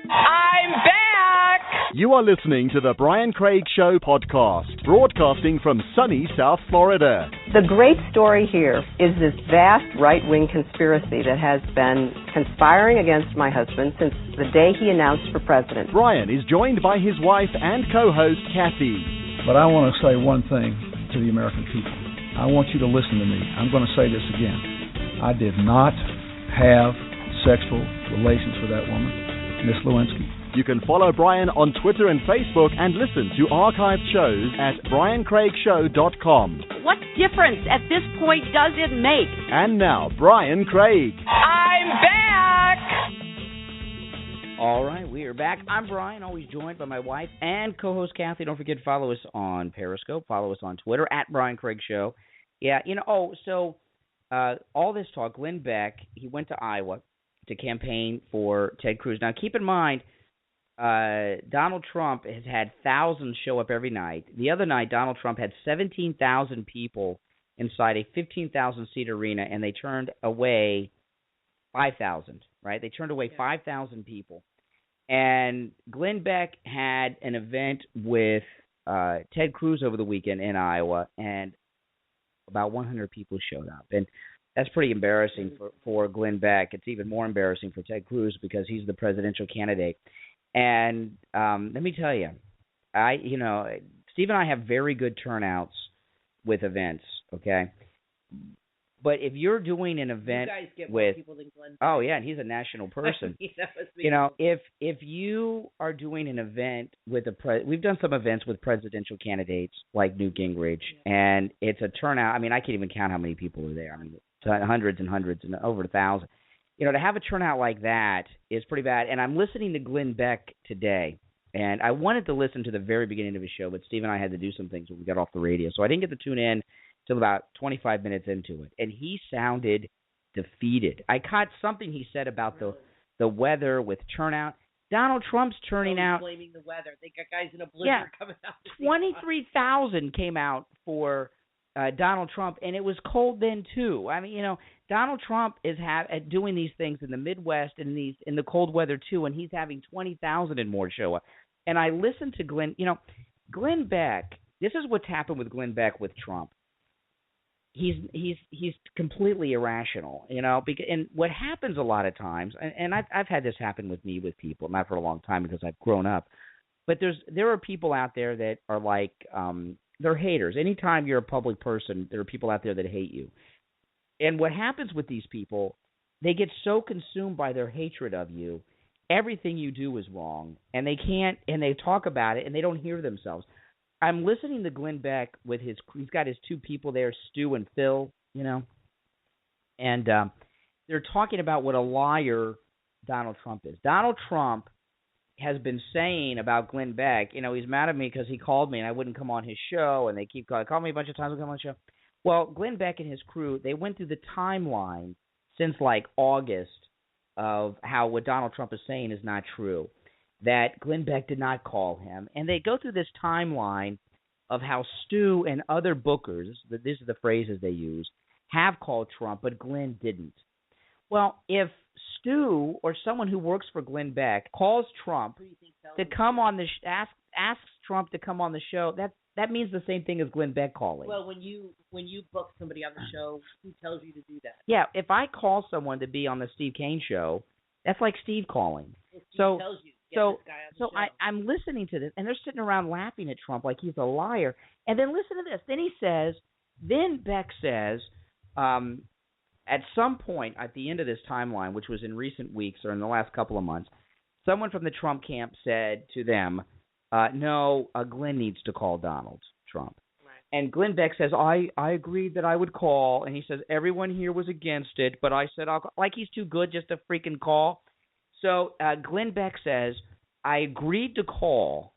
I'm back! You are listening to the Brian Craig Show podcast, broadcasting from sunny South Florida. The great story here is this vast right-wing conspiracy that has been conspiring against my husband since the day he announced for president. Brian is joined by his wife and co-host, Kathy. But I want to say one thing to the American people. I want you to listen to me. I'm going to say this again. I did not have sexual relations with that woman, Miss Lewinsky. You can follow Brian on Twitter and Facebook and listen to archived shows at BrianCraigShow.com. What difference at this point does it make? And now, Brian Craig. I'm back! All right, we are back. I'm Brian, always joined by my wife and co-host Kathy. Don't forget to follow us on Periscope. Follow us on Twitter at Brian Craig Show. Yeah, all this talk, Glenn Beck, he went to Iowa to campaign for Ted Cruz. Now, keep in mind, Donald Trump has had thousands show up every night. The other night, Donald Trump had 17,000 people inside a 15,000-seat arena, and they turned away 5,000, right? They turned away 5,000 people. And Glenn Beck had an event with Ted Cruz over the weekend in Iowa, and about 100 people showed up. And that's pretty embarrassing for Glenn Beck. It's even more embarrassing for Ted Cruz because he's the presidential candidate. And let me tell you, Steve and I have very good turnouts with events, okay? But if you're doing an event you guys get with, more people than Glenn Beck. Oh yeah, and he's a national person. If you are doing an event with we've done some events with presidential candidates like Newt Gingrich, and it's a turnout. I mean, I can't even count how many people are there. I mean, hundreds and hundreds and over 1,000. To have a turnout like that is pretty bad. And I'm listening to Glenn Beck today, and I wanted to listen to the very beginning of his show, but Steve and I had to do some things when we got off the radio, so I didn't get to tune in till about 25 minutes into it. And he sounded defeated. I caught something he said about the weather with turnout. Donald Trump's turning out. Blaming the weather. They got guys in a blizzard coming out. 23,000 came out for Donald Trump, and it was cold then too. I mean, Donald Trump is doing these things in the Midwest and in the cold weather too, and he's having 20,000 and more show up. And I listened to Glenn. Glenn Beck. This is what's happened with Glenn Beck with Trump. He's completely irrational, and what happens a lot of times, and I've had this happen with me with people, not for a long time because I've grown up, but there are people out there that are like they're haters. Anytime you're a public person, there are people out there that hate you. And what happens with these people, they get so consumed by their hatred of you, everything you do is wrong, and they talk about it and they don't hear themselves. I'm listening to Glenn Beck with he's got his two people there, Stu and Phil, and they're talking about what a liar Donald Trump is. Donald Trump has been saying about Glenn Beck, he's mad at me because he called me and I wouldn't come on his show, and they keep calling me a bunch of times to come on the show. Well, Glenn Beck and his crew, they went through the timeline since like August of how what Donald Trump is saying is not true, that Glenn Beck did not call him. And they go through this timeline of how Stu and other bookers, this is the phrases they use, have called Trump, but Glenn didn't. Well, if Stu or someone who works for Glenn Beck calls Trump to come on the asks Trump to come on the show, that means the same thing as Glenn Beck calling. Well, when you book somebody on the show, who tells you to do that? Yeah, if I call someone to be on the Steve Kane show, that's like Steve calling. Well, Steve so tells you. I'm listening to this, and they're sitting around laughing at Trump like he's a liar. And then listen to this. Then Beck says, at some point at the end of this timeline, which was in recent weeks or in the last couple of months, someone from the Trump camp said to them, no, Glenn needs to call Donald Trump. Right. And Glenn Beck says, I agreed that I would call. And he says, everyone here was against it, but I said, I'll call. Like he's too good just to freaking call. So Glenn Beck says, I agreed to call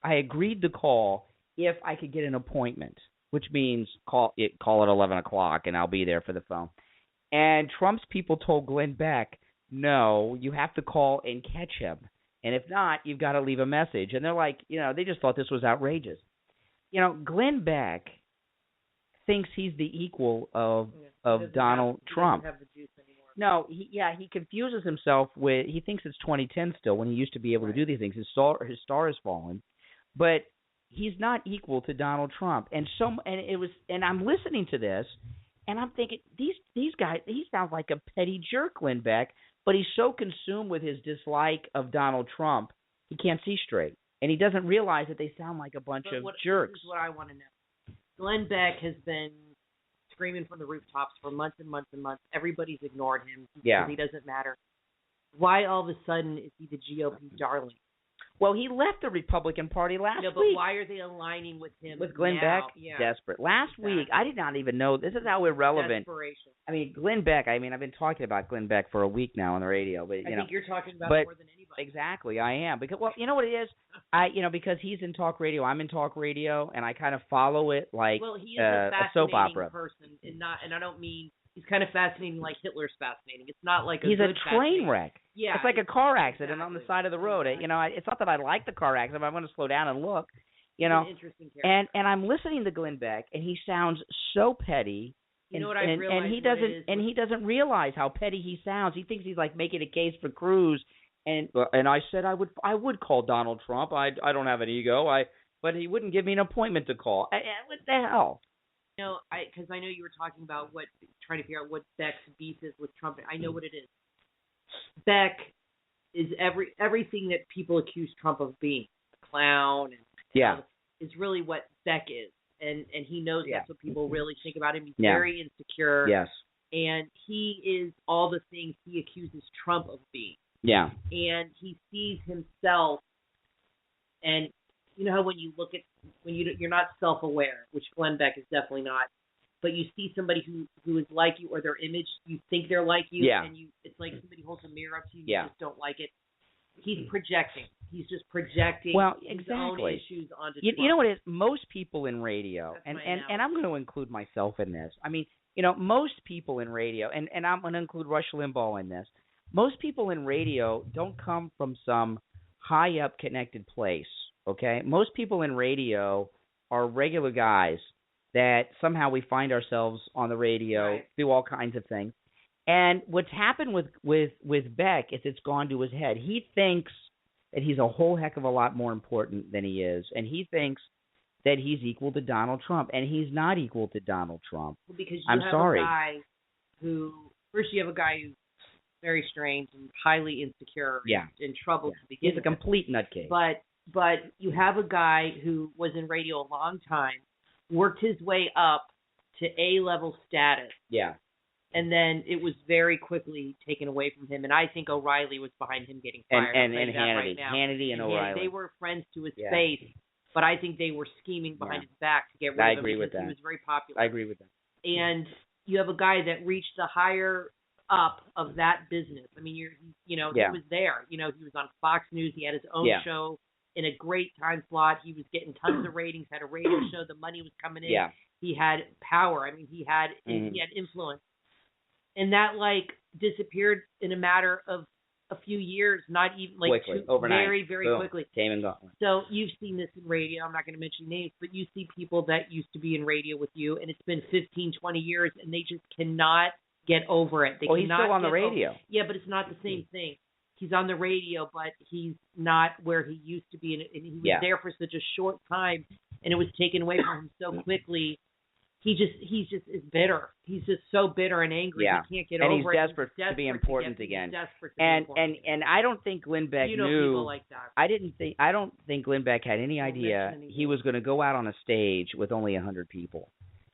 if I could get an appointment, which means call at 11 o'clock and I'll be there for the phone. And Trump's people told Glenn Beck, no, you have to call and catch him. And if not, you've got to leave a message. And they're like, they just thought this was outrageous. Glenn Beck thinks he's the equal of Donald Trump. He doesn't have the juice anymore. No, he confuses himself with, he thinks it's 2010 still when he used to be able to do these things. His star has fallen. But he's not equal to Donald Trump. And I'm listening to this and I'm thinking, these guys, he sounds like a petty jerk, Glenn Beck, but he's so consumed with his dislike of Donald Trump, he can't see straight. And he doesn't realize that they sound like a bunch of jerks. This is what I want to know. Glenn Beck has been screaming from the rooftops for months and months and months. Everybody's ignored him because he doesn't matter. Why all of a sudden is he the GOP darling? Well, he left the Republican Party last week. But why are they aligning with him with Glenn now? Beck? Yeah. Desperate. Last week, I did not even know. This is how irrelevant. Desperation. I mean, Glenn Beck, I've been talking about Glenn Beck for a week now on the radio. But I think you're talking about more than anybody. Exactly, I am. Because, well, you know what it is? Because he's in talk radio, I'm in talk radio, and I kind of follow it like he is a soap opera. Person, and I don't mean he's kind of fascinating like Hitler's fascinating. It's not like he's a train wreck. Yeah, it's like a car accident on the side of the road. Exactly. It's not that I like the car accident, but I'm going to slow down and look. An interesting character. And I'm listening to Glenn Beck, and he sounds so petty. You know what I realized? And he doesn't realize how petty he sounds. He thinks he's like making a case for Cruz. And I said I would call Donald Trump. I don't have an ego. But he wouldn't give me an appointment to call. What the hell? Because I know you were talking about trying to figure out what Beck's beef is with Trump. I know what it is. Beck is everything that people accuse Trump of being, a clown, and is really what Beck is, and he knows that's what people really think about him. He's very insecure. Yes, and he is all the things he accuses Trump of being. Yeah, and he sees himself, and you know how when you're not self-aware, which Glenn Beck is definitely not, but you see somebody who is like you or their image, you think they're like you, and it's like somebody holds a mirror up to you, you just don't like it. He's projecting. He's just projecting his own issues onto Trump. You know what it is? Most people in radio, and I'm going to include myself in this. I mean, most people in radio, and I'm going to include Rush Limbaugh in this, most people in radio don't come from some high-up connected place, okay? Most people in radio are regular guys that somehow we find ourselves on the radio through all kinds of things. And what's happened with Beck is it's gone to his head. He thinks that he's a whole heck of a lot more important than he is, and he thinks that he's equal to Donald Trump, and he's not equal to Donald Trump. Well, because you have a guy who's very strange and highly insecure and in trouble to begin with. He's a complete nutcase. But you have a guy who was in radio a long time, worked his way up to A-level status. Yeah. And then it was very quickly taken away from him. And I think O'Reilly was behind him getting fired. And Hannity. Hannity and O'Reilly. They were friends to his face, but I think they were scheming behind his back to get rid of him. I agree with that. He was very popular. I agree with that. And you have a guy that reached the higher up of that business. I mean, he was there. He was on Fox News. He had his own show in a great time slot. He was getting tons of ratings, had a radio show. The money was coming in. Yeah. He had power. I mean, he had influence. And that disappeared in a matter of a few years, not even quickly, overnight. very, very Boom. quickly. Came and gone. So you've seen this in radio. I'm not going to mention names, but you see people that used to be in radio with you, and it's been 15, 20 years, and they just cannot get over it. They he's cannot still on the get radio. Yeah, but it's not the same thing. He's on the radio, but he's not where he used to be, and he was there for such a short time, and it was taken away from him so quickly. He's just is bitter. He's just so bitter and angry. Yeah. He can't get and over it. He's desperate to be important again. And I don't think Glenn Beck knew. People like that. I don't think Glenn Beck had any idea he was going to go out on a stage with only 100 people.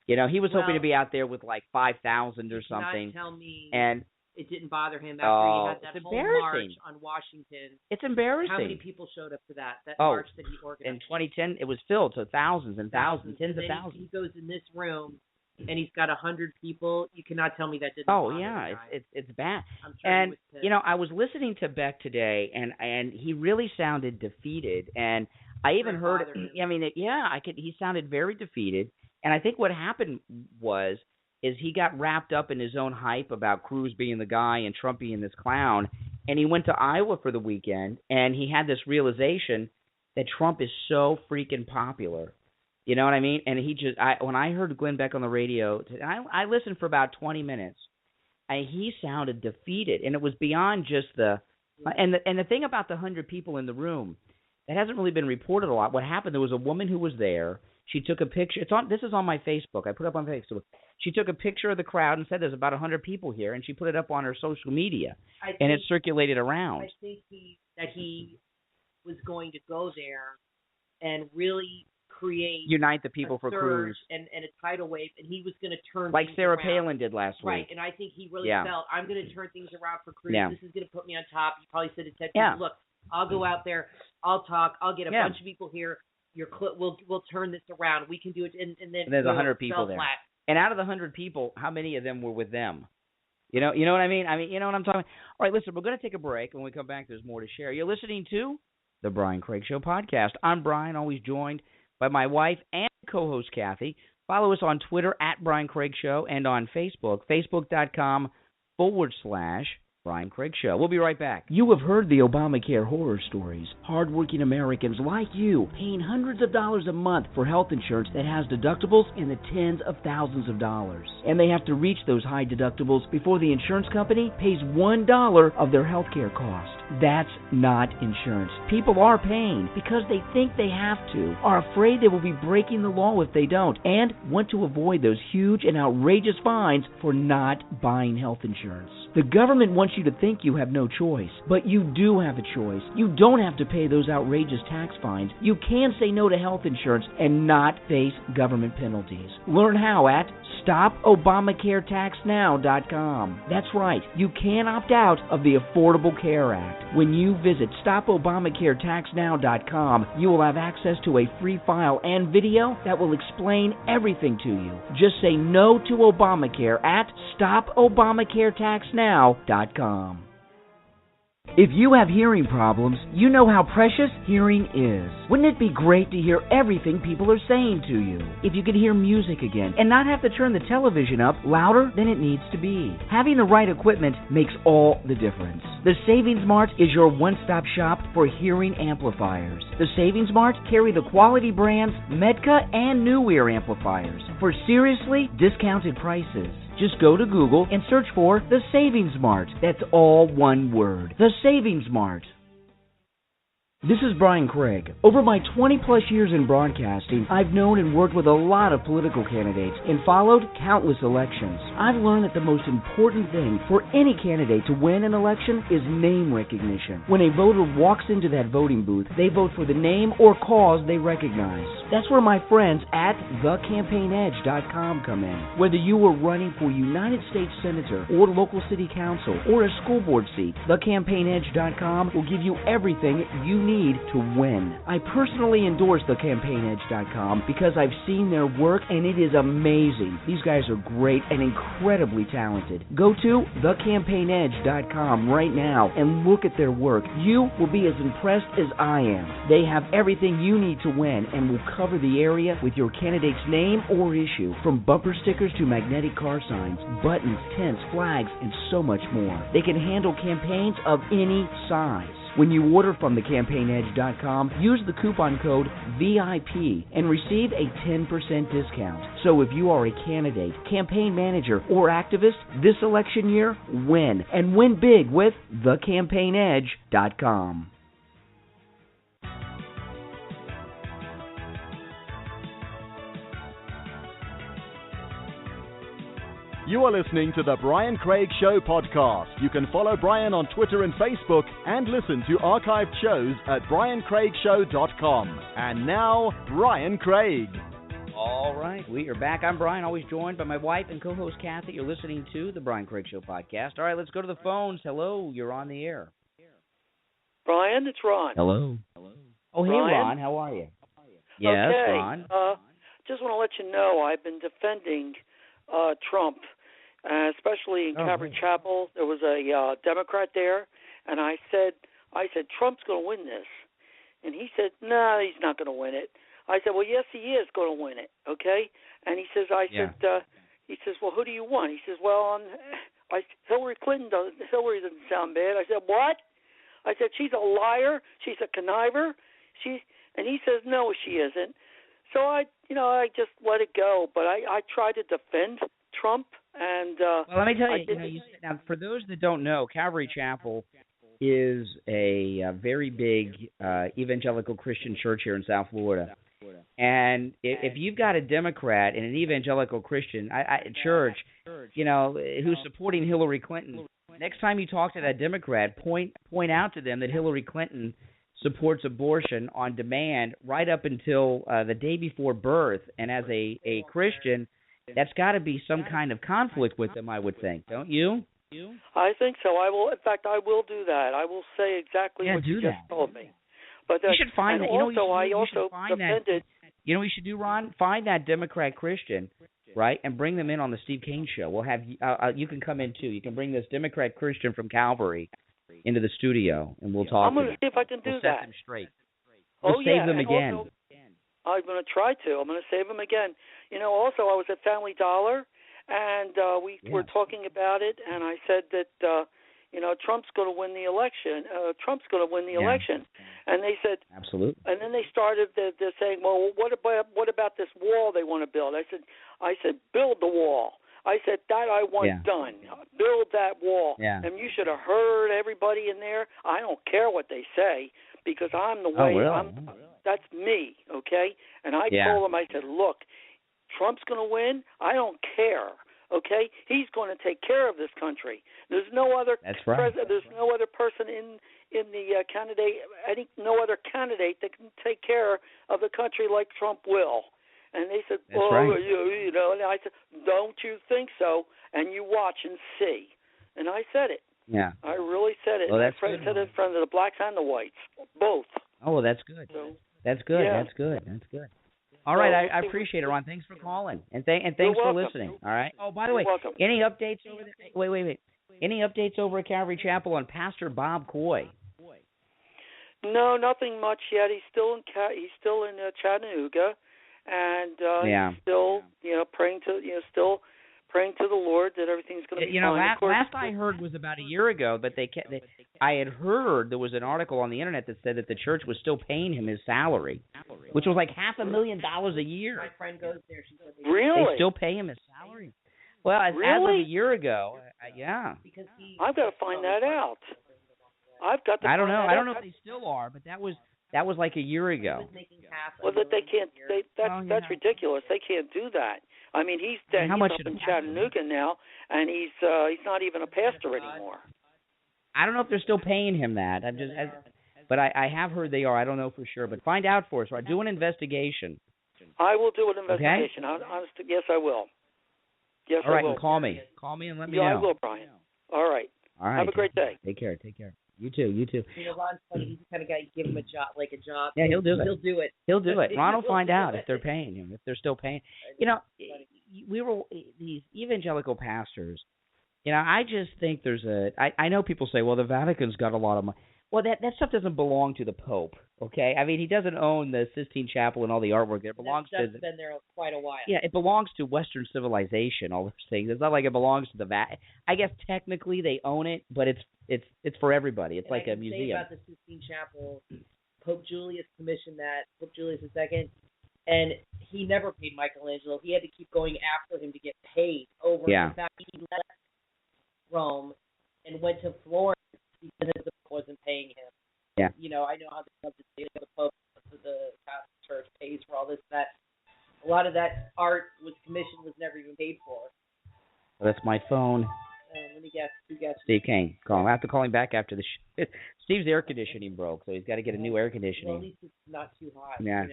He was hoping to be out there with like 5,000 or something. Tell me. And it didn't bother him after he had that whole march on Washington. It's embarrassing. How many people showed up to that march that he organized? In 2010, it was filled to thousands and thousands, tens of thousands. He goes in this room, and he's got 100 people. You cannot tell me that didn't bother yeah, the guy. it's bad. I'm sure and he was pissed. I was listening to Beck today, and he really sounded defeated. And I even heard, he sounded very defeated. And I think what happened is he got wrapped up in his own hype about Cruz being the guy and Trump being this clown, and he went to Iowa for the weekend, and he had this realization that Trump is so freaking popular. You know what I mean? And when I heard Glenn Beck on the radio, I listened for about 20 minutes, and he sounded defeated, and it was beyond just the thing about the 100 people in the room that hasn't really been reported a lot. What happened? There was a woman who was there. She took a picture. This is on my Facebook. I put it up on Facebook. She took a picture of the crowd and said there's about 100 people here, and she put it up on her social media, and it circulated around. I think that he was going to go there and really unite the people for Cruz and a tidal wave, and he was going to turn like things Sarah around. Palin did last week. Right, and I think he really felt, I'm going to turn things around for Cruz. Yeah. This is going to put me on top. He probably said to Ted Cruz, look, I'll go out there, I'll talk, I'll get a bunch of people here. We'll turn this around. We can do it, and then there's 100 people there. Flat. And out of the 100 people, how many of them were with them? You know what I mean? You know what I'm talking about? All right, listen, we're going to take a break. When we come back, there's more to share. You're listening to the Brian Craig Show podcast. I'm Brian, always joined by my wife and co-host Kathy. Follow us on Twitter at Brian Craig Show and on Facebook, facebook.com/Brian Craig Show. We'll be right back. You have heard the Obamacare horror stories. Hardworking Americans like you paying hundreds of dollars a month for health insurance that has deductibles in the tens of thousands of dollars. And they have to reach those high deductibles before the insurance company pays $1 of their health care cost. That's not insurance. People are paying because they think they have to, are afraid they will be breaking the law if they don't, and want to avoid those huge and outrageous fines for not buying health insurance. The government wants you to think you have no choice, but you do have a choice. You don't have to pay those outrageous tax fines. You can say no to health insurance and not face government penalties. Learn how at StopObamacareTaxNow.com. That's right, you can opt out of the Affordable Care Act. When you visit StopObamacareTaxNow.com, you will have access to a free file and video that will explain everything to you. Just say no to Obamacare at StopObamacareTaxNow.com. If you have hearing problems, you know how precious hearing is. Wouldn't it be great to hear everything people are saying to you? If you could hear music again and not have to turn the television up louder than it needs to be. Having the right equipment makes all the difference. The Savings Mart is your one-stop shop for hearing amplifiers. The Savings Mart carry the quality brands Medka and New Ear amplifiers for seriously discounted prices. Just go to Google and search for The Savings Mart. That's all one word. The Savings Mart. This is Brian Craig. Over my 20-plus years in broadcasting, I've known and worked with a lot of political candidates and followed countless elections. I've learned that the most important thing for any candidate to win an election is name recognition. When a voter walks into that voting booth, they vote for the name or cause they recognize. That's where my friends at thecampaignedge.com come in. Whether you are running for United States Senator or local city council or a school board seat, thecampaignedge.com will give you everything you need to win. I personally endorse thecampaignedge.com because I've seen their work and it is amazing. These guys are great and incredibly talented. Go to thecampaignedge.com right now and look at their work. You will be as impressed as I am. They have everything you need to win and will cover the area with your candidate's name or issue, from bumper stickers to magnetic car signs, buttons, tents, flags, and so much more. They can handle campaigns of any size. When you order from thecampaignedge.com, use the coupon code VIP and receive a 10% discount. So if you are a candidate, campaign manager, or activist this election year, win. And win big with thecampaignedge.com. You are listening to the Brian Craig Show podcast. You can follow Brian on Twitter and Facebook and listen to archived shows at briancraigshow.com. And now, Brian Craig. All right, we are back. I'm Brian, always joined by my wife and co-host Kathy. You're listening to the Brian Craig Show podcast. All right, let's go to the phones. Hello, you're on the air. Brian, it's Ron. Hello. Oh, hey, Brian? Ron, how are you? Yes, okay. Ron. Just want to let you know I've been defending Trump, especially in Calvary Chapel. There was a Democrat there, and I said, Trump's going to win this. And he said, no, he's not going to win it. I said, well, yes, he is going to win it, okay? And he says, well, who do you want? He says, well, Hillary doesn't sound bad. I said, what? I said, she's a liar. She's a conniver. And he says, no, she isn't. So I just let it go. But I tried to defend Trump. And well, let me tell you, now, for those that don't know, Calvary Chapel is a very big evangelical Christian church here in South Florida. And if you've got a Democrat and an evangelical Christian church, who's supporting Hillary Clinton, next time you talk to that Democrat, point out to them that Hillary Clinton supports abortion on demand right up until the day before birth. And as a Christian, that's got to be some kind of conflict with them, I would think, don't you? I think so. I will. In fact, I will do that. I will say exactly what you just told me. But you should find that. I also defended. You know what you should do, Ron? Find that Democrat Christian, right, and bring them in on the Steve Kane show. We'll have you can come in too. You can bring this Democrat Christian from Calvary into the studio, and we'll talk. I'm going to see if I can do we'll that. Set them straight. We'll save them again. Also, I'm going to try to. I'm going to save them again. Also, I was at Family Dollar, and we were talking about it, and I said that, Trump's going to win the election. Trump's going to win the election. And they said, absolutely. And then they started they're saying, well, what about this wall they want to build? I said, build the wall. I said, that I want done. Build that wall. Yeah. And you should have heard everybody in there. I don't care what they say because I'm the way. That's me, okay? And I told them, I said, look, Trump's going to win. I don't care, okay? He's going to take care of this country. There's no other There's no other person in the no other candidate that can take care of the country like Trump will. And they said, and I said, don't you think so? And you watch and see. And I said it. Yeah. I really said it. Well, that's I said it in front of the blacks and the whites, both. Oh, well, that's good. So, that's good. Yeah. That's good. That's good. All right, I appreciate it, Ron. Thanks for calling, and thanks for listening. All right. Oh, by the way, any updates over there? Wait. Any updates over at Calvary Chapel on Pastor Bob Coy? No, nothing much yet. He's still in Chattanooga, and he's still praying to the Lord that everything's going to be fine. Last I heard was about a year ago, but I had heard there was an article on the internet that said that the church was still paying him his salary, which was like $500,000 a year. My friend goes there. She said really? They still pay him his salary. Well, as of a year ago, yeah. I've got to find that out. I've got to. I don't know. I don't know if they still are, but that was like a year ago. Well, that they can't. That's ridiculous. They can't do that. I mean, he's up in Chattanooga now, and he's not even a pastor anymore. I don't know if they're still paying him that. But I have heard they are. I don't know for sure. But find out for us. Right? Do an investigation. I will do an investigation. Okay? Honestly, yes, I will. Yes, all right, I will. And call me. Call me and let me know. know. I will, Brian. All right. All right. Have a great day. Take care. You too. Ron's funny. He's the kind of guy you give him a job. Yeah, he'll do it. He'll do it. He'll do it. Ron will find out if they're paying him, if they're still paying. We were these evangelical pastors. I just think I know people say, well, the Vatican's got a lot of money. Well, that stuff doesn't belong to the Pope, okay? I mean, he doesn't own the Sistine Chapel and all the artwork there. It belongs that's been there quite a while. Yeah, it belongs to Western civilization, all those things. It's not like it belongs to the Vatican. I guess technically they own it, but it's for everybody. It's like a museum. Say about the Sistine Chapel, Pope Julius commissioned that, Pope Julius II, and he never paid Michelangelo. He had to keep going after him to get paid over the fact he left Rome and went to Florence because the Pope wasn't paying him. Yeah. I know how the Pope, the Catholic Church pays for all this, that. A lot of that art was commissioned, was never even paid for. Well, that's my phone. Let me guess. Who guessed? Steve Kane. Call him. I have to call him back after the show. Steve's air conditioning broke, so he's got to get a new air conditioning. Well, at least it's not too hot. Yeah.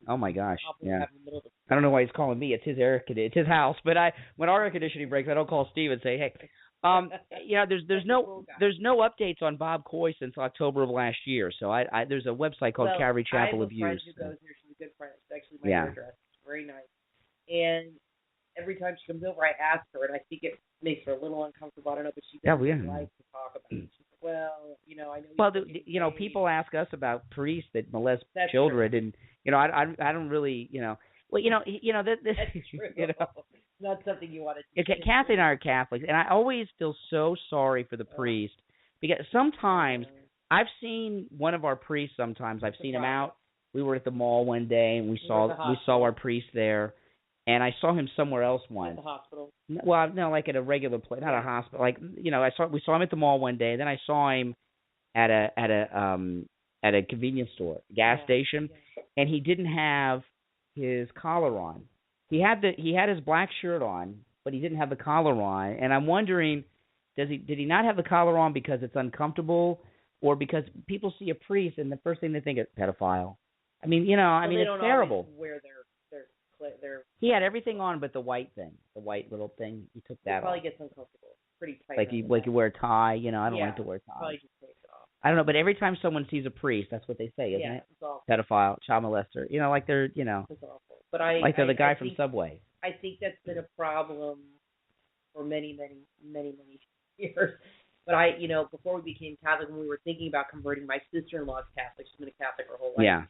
Oh my gosh. Yeah. I don't know why he's calling me. It's his it's his house. But when our air conditioning breaks, I don't call Steve and say, hey. There's no updates on Bob Coy since October of last year. So there's a website called Calvary Chapel of Youth. I have a friend who goes there. She's a good friend. It's actually my hairdresser. It's very nice. And every time she comes over, I ask her, and I think it makes her a little uncomfortable. I don't know, but she doesn't like to talk about it. She's like, well, I know. People ask us about priests that molest children, true. And I don't really, Well, this. That's true. It's not something you want to do. Kathy and I are Catholics, and I always feel so sorry for the priest because sometimes I've seen one of our priests. Sometimes I've seen him out. We were at the mall one day, and we saw our priest there, and I saw him somewhere else once. At the hospital. Well, no, like at a regular place, not a hospital. Like we saw him at the mall one day. Then I saw him at a convenience store, gas station, and he didn't have his collar on. He had his black shirt on, but he didn't have the collar on. And I'm wondering, did he not have the collar on because it's uncomfortable, or because people see a priest and the first thing they think is pedophile? I mean, it's terrible. Wear their He had everything on but the white thing, the white little thing. He took that off. Probably gets uncomfortable. Pretty tight. Like you wear a tie. I don't like to wear ties. Probably just takes it off. I don't know, but every time someone sees a priest, that's what they say, isn't it? It's awful. Pedophile, child molester. Like they're, It's awful. But they're the guy from Subway. I think that's been a problem for many, many, many, many years. But before we became Catholic, when we were thinking about converting, my sister-in-law is Catholic. She's been a Catholic her whole life. Yeah.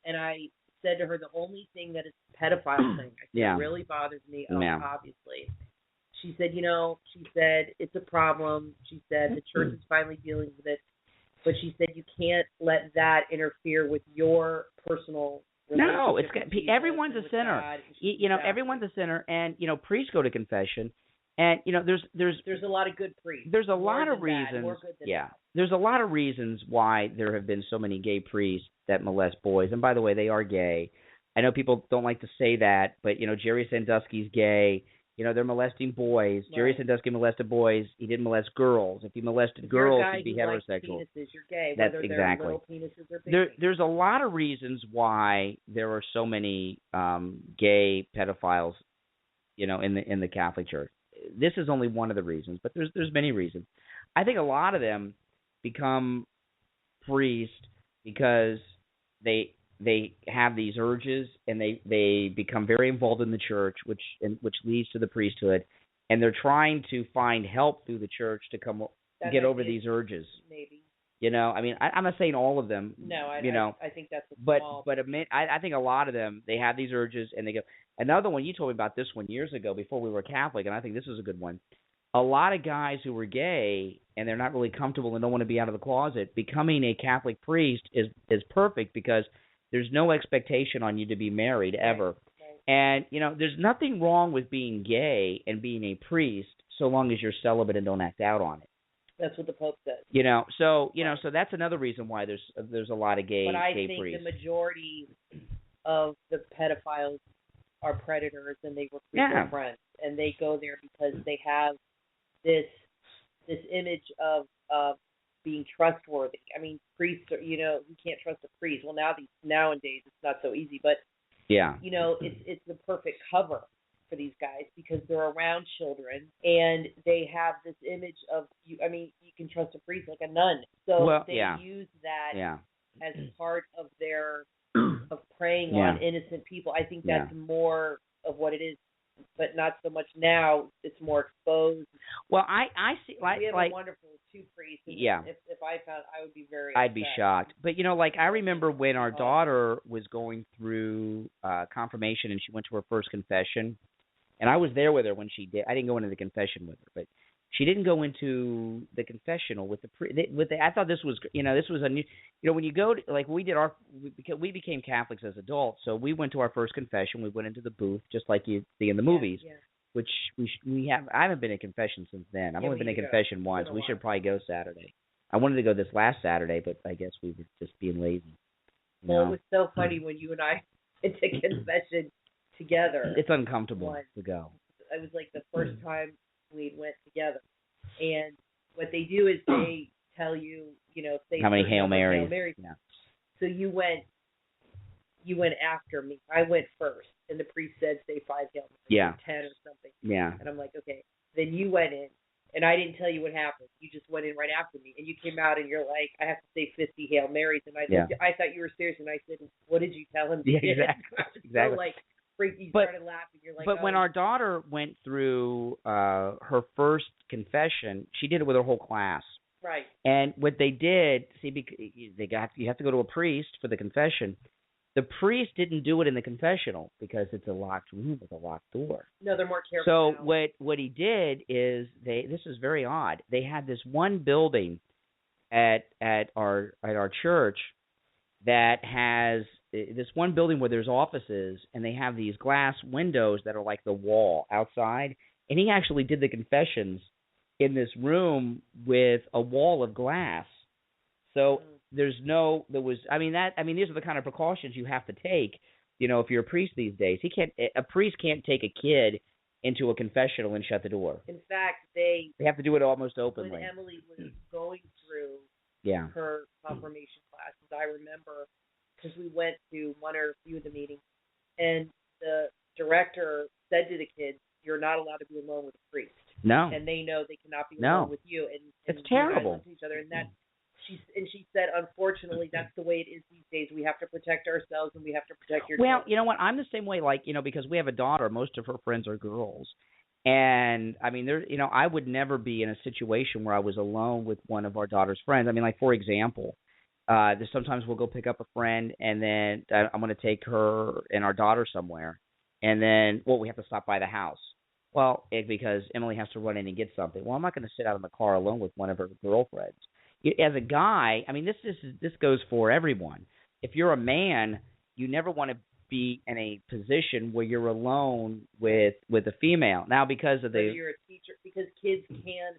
And I said to her, the only thing that is a pedophile thing, really bothers me, obviously. She said, it's a problem. She said the church is finally dealing with it. But she said you can't let that interfere with your personal relationship. No, everyone's a sinner. Everyone's a sinner, and priests go to confession, and there's a lot of good priests. There's a lot of reasons. There's a lot of reasons why there have been so many gay priests that molest boys. And by the way, they are gay. I know people don't like to say that, but Jerry Sandusky's gay. They're molesting boys. Right. Jerry Sandusky molested boys. He didn't molest girls. If he molested girls, he'd be heterosexual. Penises, you're gay. That's whether exactly. Little penises or big there's a lot of reasons why there are so many gay pedophiles, in the Catholic Church. This is only one of the reasons, but there's many reasons. I think a lot of them become priests because they have these urges, and they become very involved in the church, which leads to the priesthood, and they're trying to find help through the church to get over these urges. Maybe. I'm not saying all of them. No, I think that's a small. But I think a lot of them, they have these urges, and they go. Another one, you told me about this one years ago before we were Catholic, and I think this is a good one. A lot of guys who were gay and they're not really comfortable and don't want to be out of the closet, becoming a Catholic priest is perfect because there's no expectation on you to be married ever. Right. And, there's nothing wrong with being gay and being a priest so long as you're celibate and don't act out on it. That's what the Pope says. So that's another reason why there's a lot of gay priests. But I think the majority of the pedophiles are predators, and they recruit their friends, and they go there because they have this image of being trustworthy. I mean, priests are, you can't trust a priest. Well, nowadays it's not so easy, but it's the perfect cover for these guys because they're around children and they have this image of you. I mean, you can trust a priest like a nun. So they use that as part of their of preying on innocent people. I think that's more of what it is, but not so much now. It's more exposed. Well, I see. We have a wonderful two priests. And if I found, I would be very. I'd be shocked. But I remember when our daughter was going through confirmation and she went to her first confession, and I was there with her when she did. I didn't go into the confession with her, but she didn't go into the confessional with the I thought this was this was a new when you go to, we did we became Catholics as adults, so we went to our first confession. We went into the booth just like you see in the movies, which we have. I haven't been in confession since then. I've only been in confession once. We should probably go Saturday. I wanted to go this last Saturday, but I guess we were just being lazy. Well, it was so funny when you and I went to confession together. It's uncomfortable to go. It was like the first time we went together, and what they do is they tell you, say how many Hail Marys. Yeah. So you went after me. I went first, and the priest said say 5 Hail Marys, 10 or something. Yeah. And I'm like, okay. Then you went in, and I didn't tell you what happened. You just went in right after me, and you came out, and you're like, I have to say 50 Hail Marys, and I thought you were serious, and I said, what did you tell him? Yeah, exactly. So you started laughing. You're like, but when our daughter went through her first confession, she did it with her whole class. Right. And what they did, you have to go to a priest for the confession. The priest didn't do it in the confessional because it's a locked room with a locked door. No, they're more careful. So what he did is this is very odd. They had this one building at our church that has this one building where there's offices, and they have these glass windows that are like the wall outside. And he actually did the confessions in this room with a wall of glass. So these are the kind of precautions you have to take, if you're a priest these days. A priest can't take a kid into a confessional and shut the door. In fact, they have to do it almost openly. When Emily was going through her confirmation classes, I remember, because we went to one or a few of the meetings, and the director said to the kids, "You're not allowed to be alone with a priest." No. And they know they cannot be alone with you. And it's terrible. You guys love each other, and that she said, unfortunately, that's the way it is these days. We have to protect ourselves, and we have to protect your children. Well, you know what? I'm the same way. Because we have a daughter, most of her friends are girls. And I mean, I would never be in a situation where I was alone with one of our daughter's friends. I mean, for example, sometimes we'll go pick up a friend, and then I'm going to take her and our daughter somewhere, and then we have to stop by the house. Well, because Emily has to run in and get something. Well, I'm not going to sit out in the car alone with one of her girlfriends. As a guy, I mean, this goes for everyone. If you're a man, you never want to be in a position where you're alone with a female. Now, because of you're a teacher, because kids can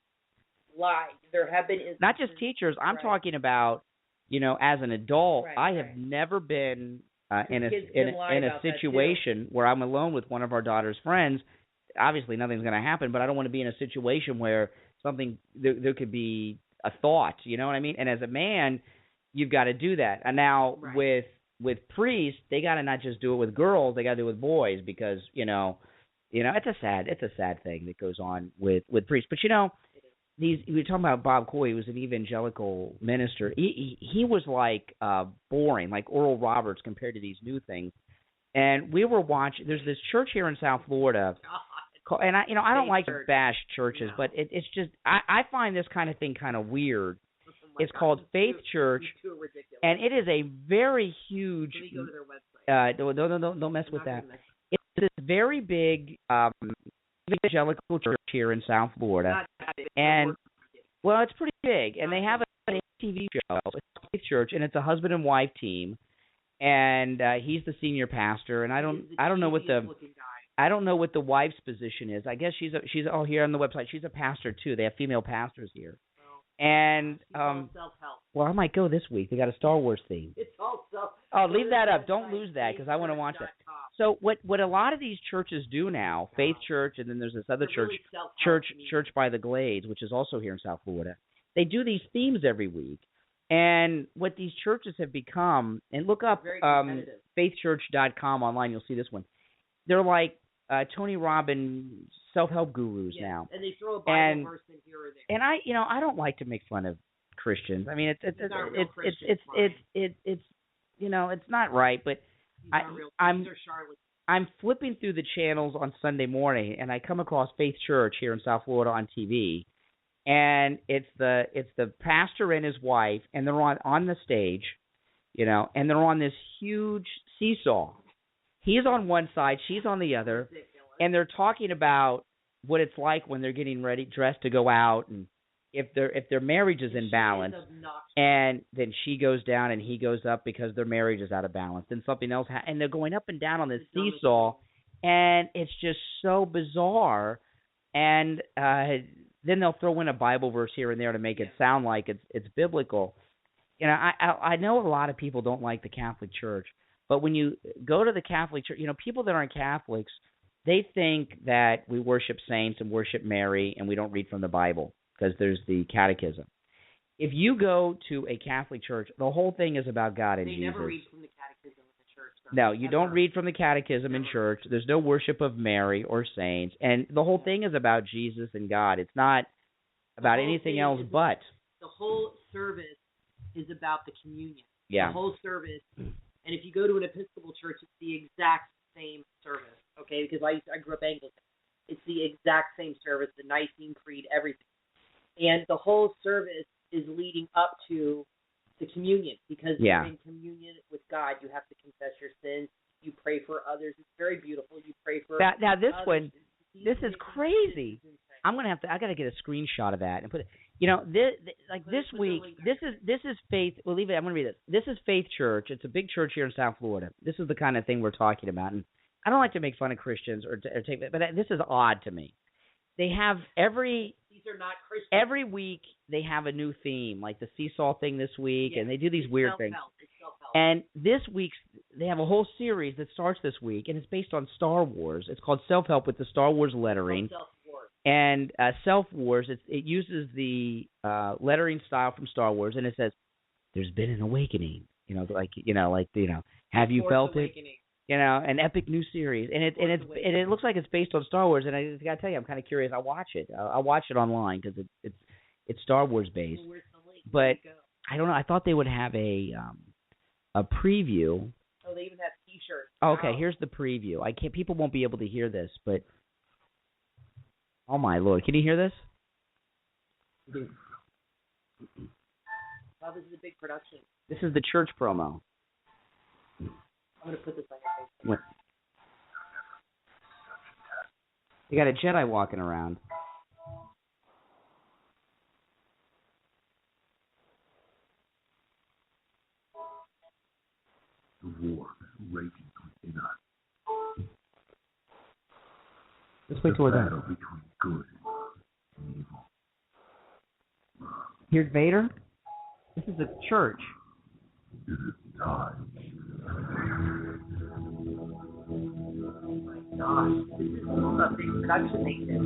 lie. There have been instances. Not just teachers. I'm talking about, as an adult, I have never been in a situation where I'm alone with one of our daughter's friends. Obviously, nothing's going to happen, but I don't want to be in a situation where there could be a thought. You know what I mean? And as a man, you've got to do that. And now with priests, they got to not just do it with girls; they got to do it with boys because it's a sad thing that goes on with priests. But we were talking about Bob Coy. He was an evangelical minister. He was boring, like Oral Roberts compared to these new things. And we were watching. There's this church here in South Florida. And I don't like to bash churches, but it's just I find this kind of thing kind of weird. It's called Faith Church, and it is a very huge. Let me go to their website. Don't mess with that. It's this very big evangelical church here in South Florida, and it's pretty big, and they have a TV show. It's Faith Church, and it's a husband and wife team, and he's the senior pastor, and I don't know what the wife's position is. I guess she's here on the website. She's a pastor too. They have female pastors here. And self-help. Well, I might go this week. They got a Star Wars theme. It's all self. Oh, leave that up. Don't lose that because I want to watch it. So what a lot of these churches do now, Faith Church, and then there's this other church by the Glades, which is also here in South Florida. They do these themes every week. And what these churches have become, and look up faithchurch.com online, you'll see this one. They're like Tony Robbins self-help gurus now. And they throw a Bible verse in here or there. And I don't like to make fun of Christians. I mean, it's it's not right, but I'm flipping through the channels on Sunday morning, and I come across Faith Church here in South Florida on TV, and it's the pastor and his wife, and they're on the stage, and they're on this huge seesaw. He's on one side, she's on the other, and they're talking about what it's like when they're getting ready, dressed to go out, and if their marriage is in balance, and then she goes down and he goes up because their marriage is out of balance, then something else, and they're going up and down on this seesaw, and it's just so bizarre. And then they'll throw in a Bible verse here and there to make it sound like it's biblical. I know a lot of people don't like the Catholic Church, but when you go to the Catholic Church, people that aren't Catholics, they think that we worship saints and worship Mary and we don't read from the Bible because there's the catechism. If you go to a Catholic church, the whole thing is about God and Jesus. They never read from the catechism in the church. No, you don't read from the catechism in church. There's no worship of Mary or saints. And the whole thing is about Jesus and God. It's not about anything else but. The whole service is about the communion. Yeah. The whole service. And if you go to an Episcopal church, it's the exact same service, okay? Because I grew up Anglican. It's the exact same service, the Nicene Creed, everything. And the whole service is leading up to the communion because you're in communion with God. You have to confess your sins. You pray for others. It's very beautiful. You pray for now this others. one, this is crazy. I got to get a screenshot of that and put it. This week, this is Faith. We'll leave it. I'm going to read this. This is Faith Church. It's a big church here in South Florida. This is the kind of thing we're talking about. And I don't like to make fun of Christians or take, but this is odd to me. They have these are not Christians. Every week they have a new theme, like the seesaw thing this week, and they do these weird things. And this week they have a whole series that starts this week, and it's based on Star Wars. It's called Self-Help with the Star Wars lettering. And Self-Wars, it uses the lettering style from Star Wars, and it says, "There's been an awakening." Have you felt it? An epic new series, and it looks like it's based on Star Wars. And I got to tell you, I'm kind of curious. I'll watch it. I'll watch it online because it's Star Wars based. But I don't know. I thought they would have a preview. Oh, they even have T-shirts. Okay, here's the preview. People won't be able to hear this, but. Oh, my Lord. Can you hear this? Wow, this is a big production. This is the church promo. I'm going to put this on your face. You got a Jedi walking around. The war raging within us. Let's wait till we're done. Between good and evil. Here's Vader. This is a church. It is time. Oh my gosh, this is a big production they did.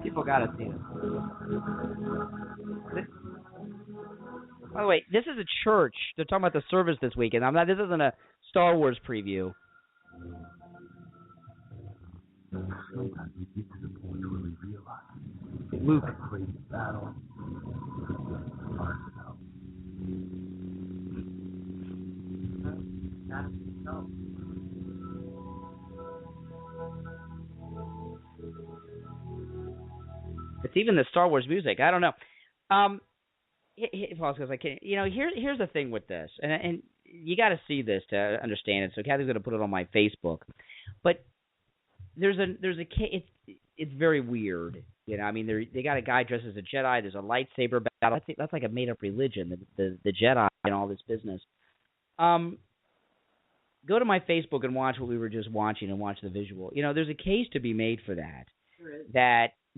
People gotta see it. By the way, this is a church. They're talking about the service this weekend. This isn't a Star Wars preview. Sometimes we get to the point where we realize Luke. the greatest battle is ourselves. It's even the Star Wars music. I don't know. Paul goes, here's the thing with this, and you got to see this to understand it. So Kathy's going to put it on my Facebook, but there's a case. It's very weird. They got a guy dressed as a Jedi. There's a lightsaber battle. I think that's like a made up religion, the Jedi and all this business. Go to my Facebook and watch what we were just watching and watch the visual. There's a case to be made for that. Sure is.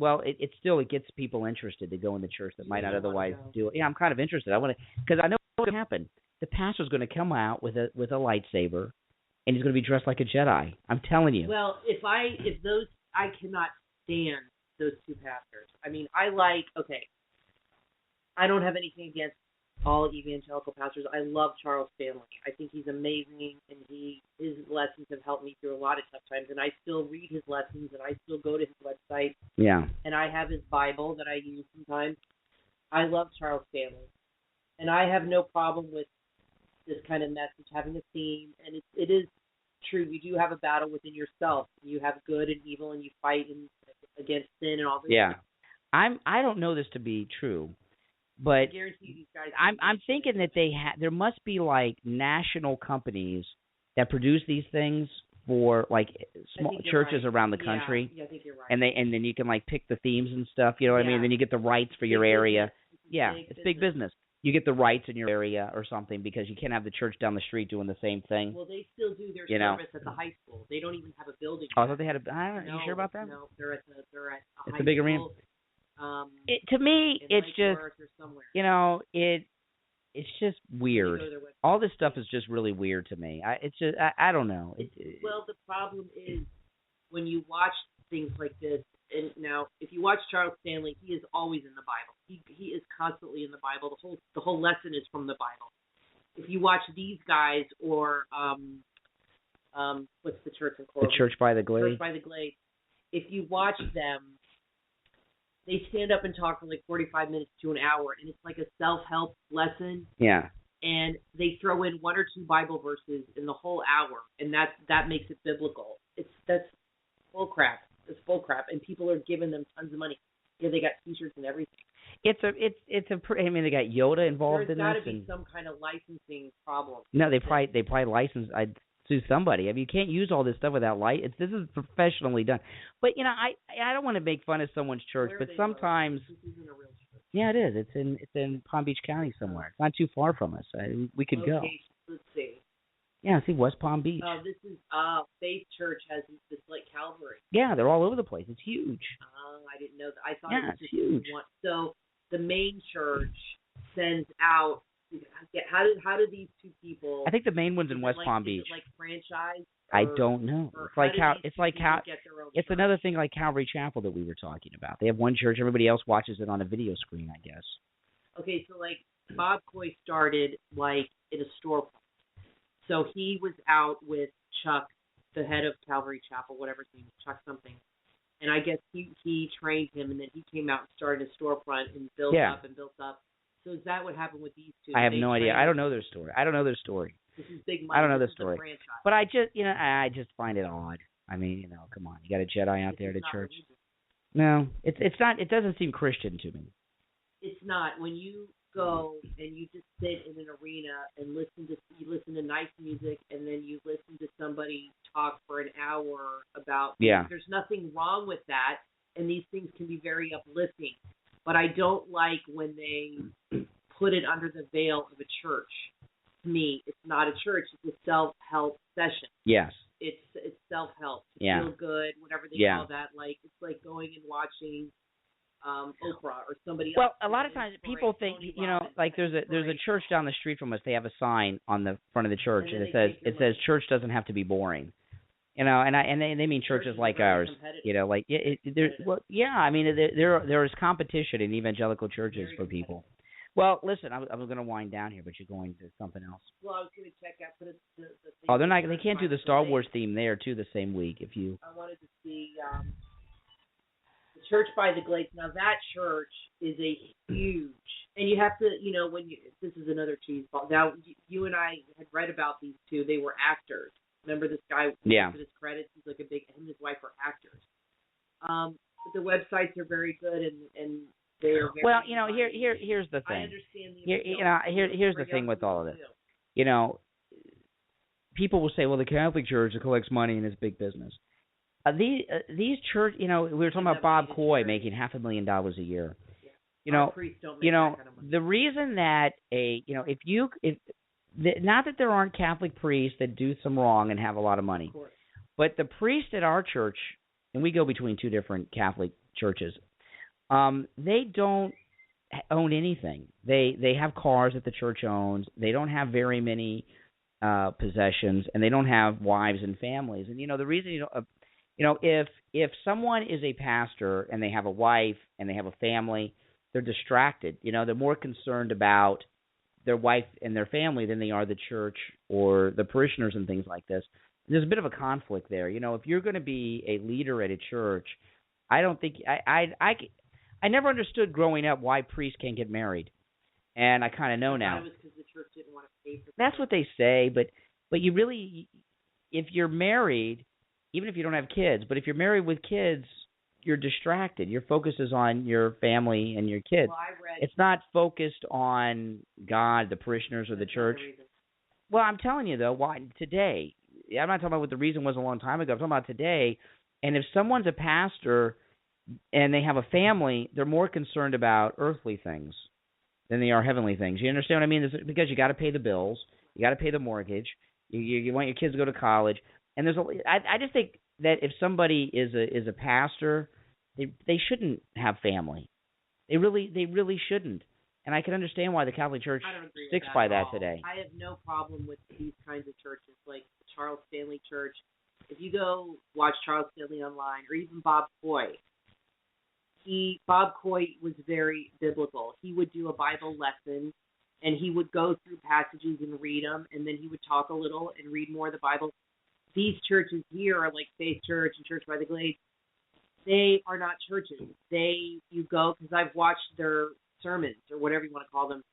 It gets people interested to go in the church that might not otherwise do it. Yeah, I'm kind of interested. I want to, because I know what's going to happen. The pastor's going to come out with a lightsaber, and he's going to be dressed like a Jedi. I'm telling you. Well, I cannot stand those two pastors. I don't have anything against all evangelical pastors. I love Charles Stanley. I think he's amazing, and his lessons have helped me through a lot of tough times. And I still read his lessons, and I still go to his website. Yeah. And I have his Bible that I use sometimes. I love Charles Stanley, and I have no problem with this kind of message having a theme. And it is true. You do have a battle within yourself. You have good and evil, and you fight against sin and all this. Yeah. I don't know this to be true, but I guarantee you these guys. I'm thinking that there must be like national companies that produce these things for like small churches around the country. Yeah, I think you're right. And then you can like pick the themes and stuff. You know what I mean? Then you get the rights for your area. Yeah, it's big business. You get the rights in your area or something because you can't have the church down the street doing the same thing. Well, they still do their service at the high school. They don't even have a building. Oh, I thought they had a. Are you sure about that? No, they're at a it's high a big school. arena. To me, it's just it's just weird. All this stuff is just really weird to me. I don't know. Well, the problem is when you watch things like this. And now, if you watch Charles Stanley, he is always in the Bible. He is constantly in the Bible. The whole lesson is from the Bible. If you watch these guys or what's the church in Coral? The Church by the Glade. Church by the Glade. If you watch them, they stand up and talk for like 45 minutes to an hour, and it's like a self-help lesson. Yeah. And they throw in 1 or 2 Bible verses in the whole hour, and that makes it biblical. That's bull crap. It's bull crap, and people are giving them tons of money. Yeah, they got T-shirts and everything. I mean, they got Yoda involved in this. There's got to be some kind of licensing problem. No, they probably license. I'd sue somebody. I mean, you can't use all this stuff without this is professionally done. But I don't want to make fun of someone's church, but sometimes. This isn't a real church. Yeah, it is. It's in Palm Beach County somewhere. It's not too far from us. We could go. Let's see. Yeah, see West Palm Beach. This is Faith Church has this like Calvary. Yeah, they're all over the place. It's huge. I didn't know that. I thought it was just huge. One. So the main church sends out. How do these two people? I think the main one's in West Palm Beach. Is it like franchise? I don't know. It's another thing like Calvary Chapel that we were talking about. They have one church, everybody else watches it on a video screen, I guess. Okay, so like Bob Coy started like in a storefront. So he was out with Chuck, the head of Calvary Chapel, whatever his name is, Chuck something. And I guess he trained him, and then he came out and started a storefront and built up and built up. So is that what happened with these two? I have no idea. I don't know their story. This is big money. I don't know their story. Franchise. But I just find it odd. I mean, come on. You got a Jedi out there at a church. Religious. No, it's not. It doesn't seem Christian to me. It's not. When you go and you just sit in an arena and listen to nice music, and then you listen to somebody talk for an hour about things. There's nothing wrong with that, and these things can be very uplifting. But I don't like when they put it under the veil of a church. To me, it's not a church. It's a self-help session. Yes. It's self-help. To feel good, whatever they call that. Like it's like going and watching Oprah or somebody else. Well, a lot of times people think, like there's a church down the street from us. They have a sign on the front of the church, and it says church doesn't have to be boring. And they mean churches like ours. I mean there is competition in evangelical churches for people. Well, listen, I'm going to wind down here, but you're going to something else. Well, I was going to check out the Oh, they're not. They can't do the Star Wars theme there too the same week. I wanted to see the Church by the Glades. Now that church is a huge, and you have to, this is another cheese ball. Now you and I had read about these two. They were actors. Remember this guy? Yeah. His credits. He's like him and his wife are actors. But the websites are very good and. Well, here's the thing. I understand here's the thing with all of this. People will say, well, the Catholic Church collects money and it's big business. These church, we were talking about Bob Coy making $500,000 a year. The reason that not that there aren't Catholic priests that do some wrong and have a lot of money, but the priest at our church, and we go between two different Catholic churches. They don't own anything. They have cars that the church owns. They don't have very many possessions, and they don't have wives and families. And the reason if someone is a pastor and they have a wife and they have a family, they're distracted. You know, they're more concerned about their wife and their family than they are the church or the parishioners and things like this. There's a bit of a conflict there. You know, if you're going to be a leader at a church, I don't think I never understood growing up why priests can't get married, and I kind of know now. It was because the church didn't want to pay for. That's what they say, but you really, if you're married, even if you don't have kids, but if you're married with kids, you're distracted. Your focus is on your family and your kids. Well, it's not focused on God, the parishioners, or the church. Well, I'm telling you though, why today? I'm not talking about what the reason was a long time ago. I'm talking about today. And if someone's a pastor and they have a family, they're more concerned about earthly things than they are heavenly things. You understand what I mean? Because you got to pay the bills, you got to pay the mortgage, you want your kids to go to college, and I just think that if somebody is a pastor, they shouldn't have family. They really shouldn't. And I can understand why the Catholic Church sticks by that today. I have no problem with these kinds of churches, like the Charles Stanley Church. If you go watch Charles Stanley online, or even Bob Coy, Bob Coy was very biblical. He would do a Bible lesson, and he would go through passages and read them, and then he would talk a little and read more of the Bible. These churches here are like Faith Church and Church by the Glades. They are not churches. You go, because I've watched their sermons, or whatever you want to call them.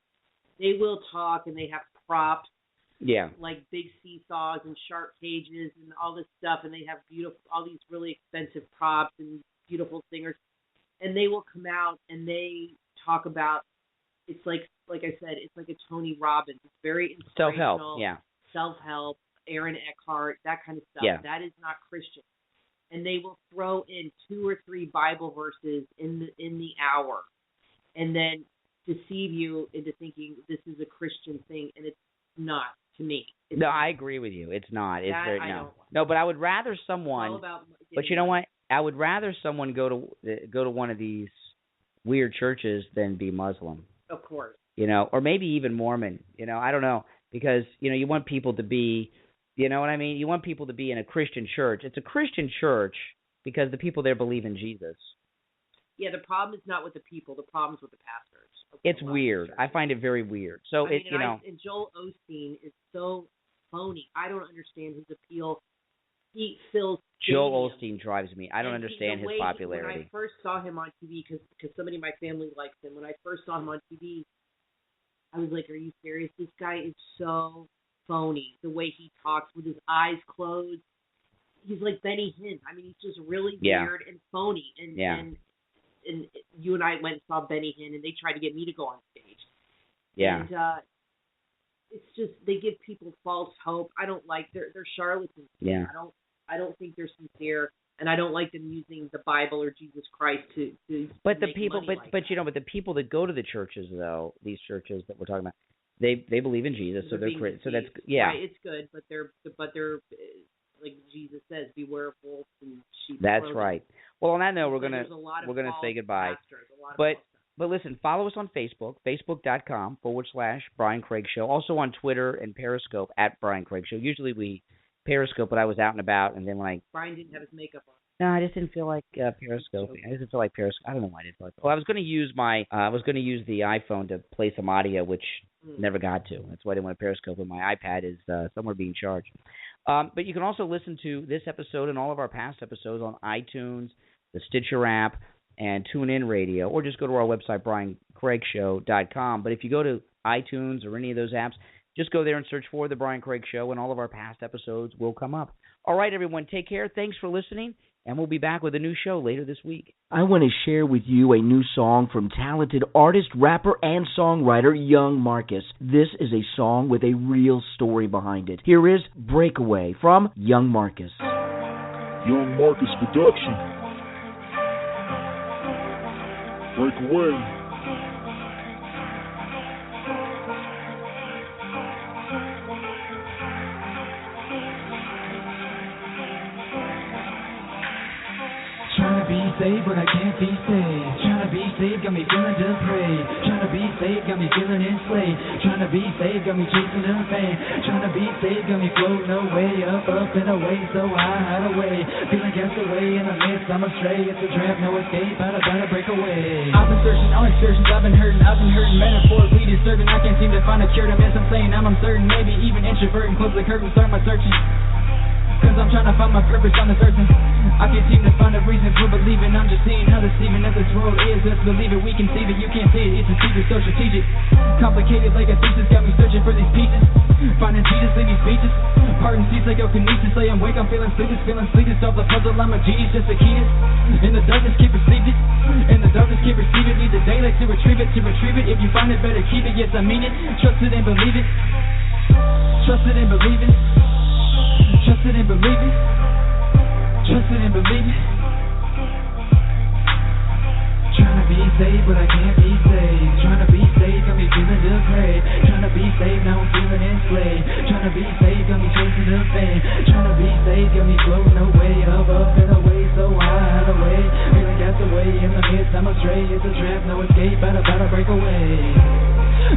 They will talk, and they have props. Yeah. Like big seesaws and shark cages and all this stuff, and they have all these really expensive props and beautiful singers. And they will come out and they talk about, it's like I said, it's like a Tony Robbins. It's very inspirational. Self-help, yeah. Self-help, Aaron Eckhart, that kind of stuff. Yeah. That is not Christian. And they will throw in 2 or 3 Bible verses in the hour, and then deceive you into thinking this is a Christian thing, and it's not to me. No, I agree with you. It's not. It's very, I no. don't. No, but I would rather someone. It's all about but you know what? I would rather someone go to one of these weird churches than be Muslim. Of course. You know, or maybe even Mormon. You know, I don't know, because you want people to be. You know what I mean? You want people to be in a Christian church. It's a Christian church because the people there believe in Jesus. Yeah, the problem is not with the people. The problem is with the pastors. It's weird. I find it very weird. So and Joel Osteen is so phony. I don't understand his appeal. He fills. Joel Osteen drives me. I don't understand his popularity. When I first saw him on TV, because somebody in my family likes him. When I first saw him on TV, I was like, "Are you serious? This guy is so phony. The way he talks with his eyes closed, he's like Benny Hinn. I mean, he's just really weird and phony. And you and I went and saw Benny Hinn, and they tried to get me to go on stage. Yeah. And it's just they give people false hope. I don't like they're charlatans. Yeah. I don't think they're sincere, and I don't like them using the Bible or Jesus Christ to But the make people, money but you know, but the people that go to the churches though, these churches that we're talking about, they believe in Jesus, so they're so that's right, it's good, but they're like Jesus says, beware of wolves and sheep. That's clothing. right. Well, on that note, we're gonna say goodbye. But listen, follow us on Facebook, facebook.com/Brian Craig Show. Also on Twitter and Periscope @Brian Craig Show. Usually we Periscope, but I was out and about, and then when Brian didn't have his makeup on. No, I just didn't feel like Periscope. I didn't feel like Periscope. I don't know why I didn't feel like. Well, I was going to use the iPhone to play some audio, which never got to. That's why I didn't want to Periscope. And my iPad is somewhere being charged. But you can also listen to this episode and all of our past episodes on iTunes, the Stitcher app, and TuneIn Radio, or just go to our website, BrianCraigShow.com. But if you go to iTunes or any of those apps, just go there and search for The Brian Craig Show, and all of our past episodes will come up. All right, everyone, take care. Thanks for listening, and we'll be back with a new show later this week. I want to share with you a new song from talented artist, rapper, and songwriter Young Marcus. This is a song with a real story behind it. Here is Breakaway from Young Marcus. Young Marcus Production. Breakaway. Trying to be saved, but I can't be saved. Trying to be saved got me feeling depraved. Trying to be saved got me feeling enslaved. Trying to be saved got me chasing the fame. Trying to be saved got me floating away, up and away, so I hide away. Feeling cast away in the midst, I'm astray. It's a trap, no escape, I gotta break away. I've been searching on excursions, I've been hurting, metaphorically disturbing. I can't seem to find a cure to miss. I'm saying I'm uncertain, maybe even introverting. Close the curtain, start my searching. Cause I'm trying to find my purpose on this earth. I can't seem to find a reason for believing. I'm just seeing how deceiving that this world is. Let's believe it, we can see it, you can't see it. It's a secret, so strategic. Complicated like a thesis, got me searching for these pieces. Finding Jesus in these speeches. Parting seats like Okinesis. Lay awake, I'm feeling sleepless. Solve the puzzle, I'm a genius, just a keys. In the darkness, can't perceive it. In the darkness, can't receive it. Need the daylight to retrieve it, If you find it, better keep it. Yes, I mean it. Trust it and believe it. Trust it and believe it. Trust it and believe it. Trust it and believe it. Trying to be saved, but I can't be saved. Trying to be saved, got me feeling depraved. Trying to be saved, now I'm feeling enslaved. Trying to be saved, got me chasing the fame. Trying to be saved, got me floating away, up and away, so I hide away. Feeling cast away in the midst, I'm astray. It's a trap, no escape, better break away.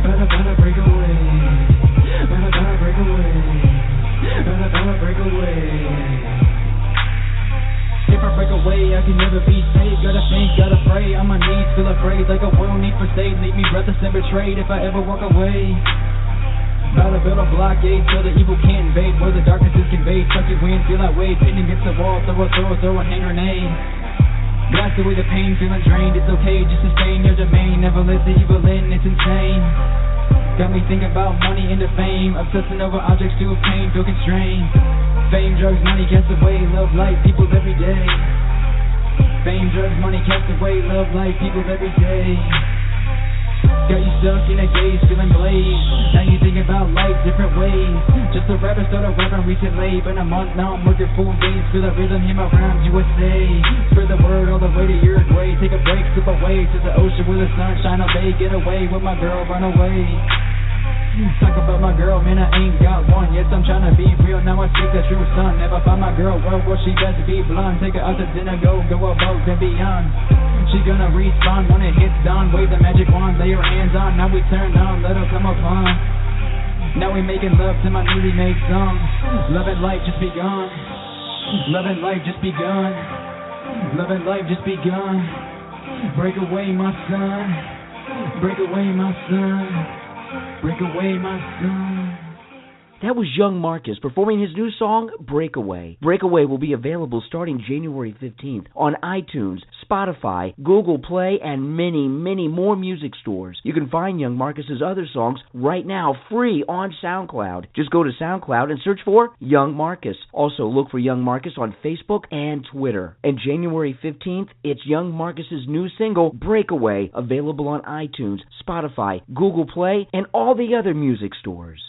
Better break away. Better break away. Better break away. If I break away, I can never be saved. Gotta think, gotta pray. On my knees, feel afraid, like a world need for state. Leave me breathless and betrayed if I ever walk away. About to build a blockade so the evil can't invade. Where the darkness is conveyed, suck your wind, feel that weight. Pitting against the wall, throw a hand grenade. Blast away the pain, feeling drained. It's okay, just sustain your domain. Never let the evil in, it's insane. Got me thinking about money and the fame. Obsessing over objects to obtain, feel constrained. Fame, drugs, money, cast away. Love, life, people every day. Fame, drugs, money, cast away. Love, life, people every day. Got you stuck in a gaze, feeling blazed. Now you think about life different ways. Just a rapper, started rapping recently. Been a month now, I'm working full days. Feel that rhythm in my rhymes, USA. Spread the word all the way to Uruguay. Take a break, slip away to the ocean where the sun shine all day. Get away with my girl, run away. Talk about my girl, man, I ain't got one. Yes, I'm trying to be real, now I speak the truth, son. Never find my girl, well, she best be blonde. Take her out to dinner, go above and beyond. She gonna respond when it hits dawn. Wave the magic wand, lay her hands on. Now we turn on, let her come upon. Now we making love to my newly made song. Love and life just begun. Love and life just begun. Love and life just begun. Break away, my son. Break away, my son. Break away, my son. That was Young Marcus performing his new song, Breakaway. Breakaway will be available starting January 15th on iTunes, Spotify, Google Play, and many, many more music stores. You can find Young Marcus's other songs right now free on SoundCloud. Just go to SoundCloud and search for Young Marcus. Also look for Young Marcus on Facebook and Twitter. And January 15th, it's Young Marcus's new single, Breakaway, available on iTunes, Spotify, Google Play, and all the other music stores.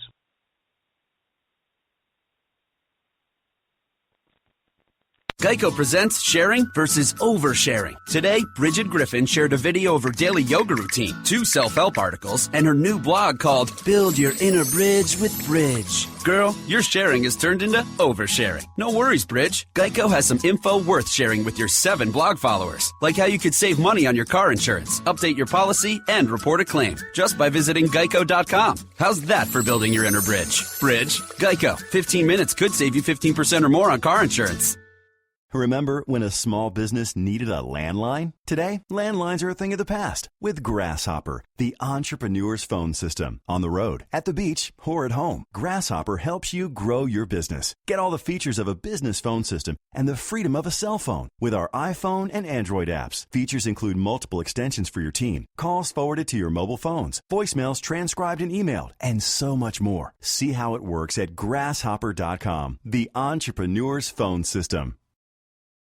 Geico presents sharing versus oversharing. Today, Bridget Griffin shared a video of her daily yoga routine, 2 self-help articles, and her new blog called Build Your Inner Bridge with Bridge. Girl, your sharing has turned into oversharing. No worries, Bridge. Geico has some info worth sharing with your 7 blog followers, like how you could save money on your car insurance, update your policy, and report a claim just by visiting geico.com. How's that for building your inner bridge? Bridge, Geico. 15 minutes could save you 15% or more on car insurance. Remember when a small business needed a landline? Today, landlines are a thing of the past with Grasshopper, the entrepreneur's phone system. On the road, at the beach, or at home, Grasshopper helps you grow your business. Get all the features of a business phone system and the freedom of a cell phone with our iPhone and Android apps. Features include multiple extensions for your team, calls forwarded to your mobile phones, voicemails transcribed and emailed, and so much more. See how it works at grasshopper.com, the entrepreneur's phone system.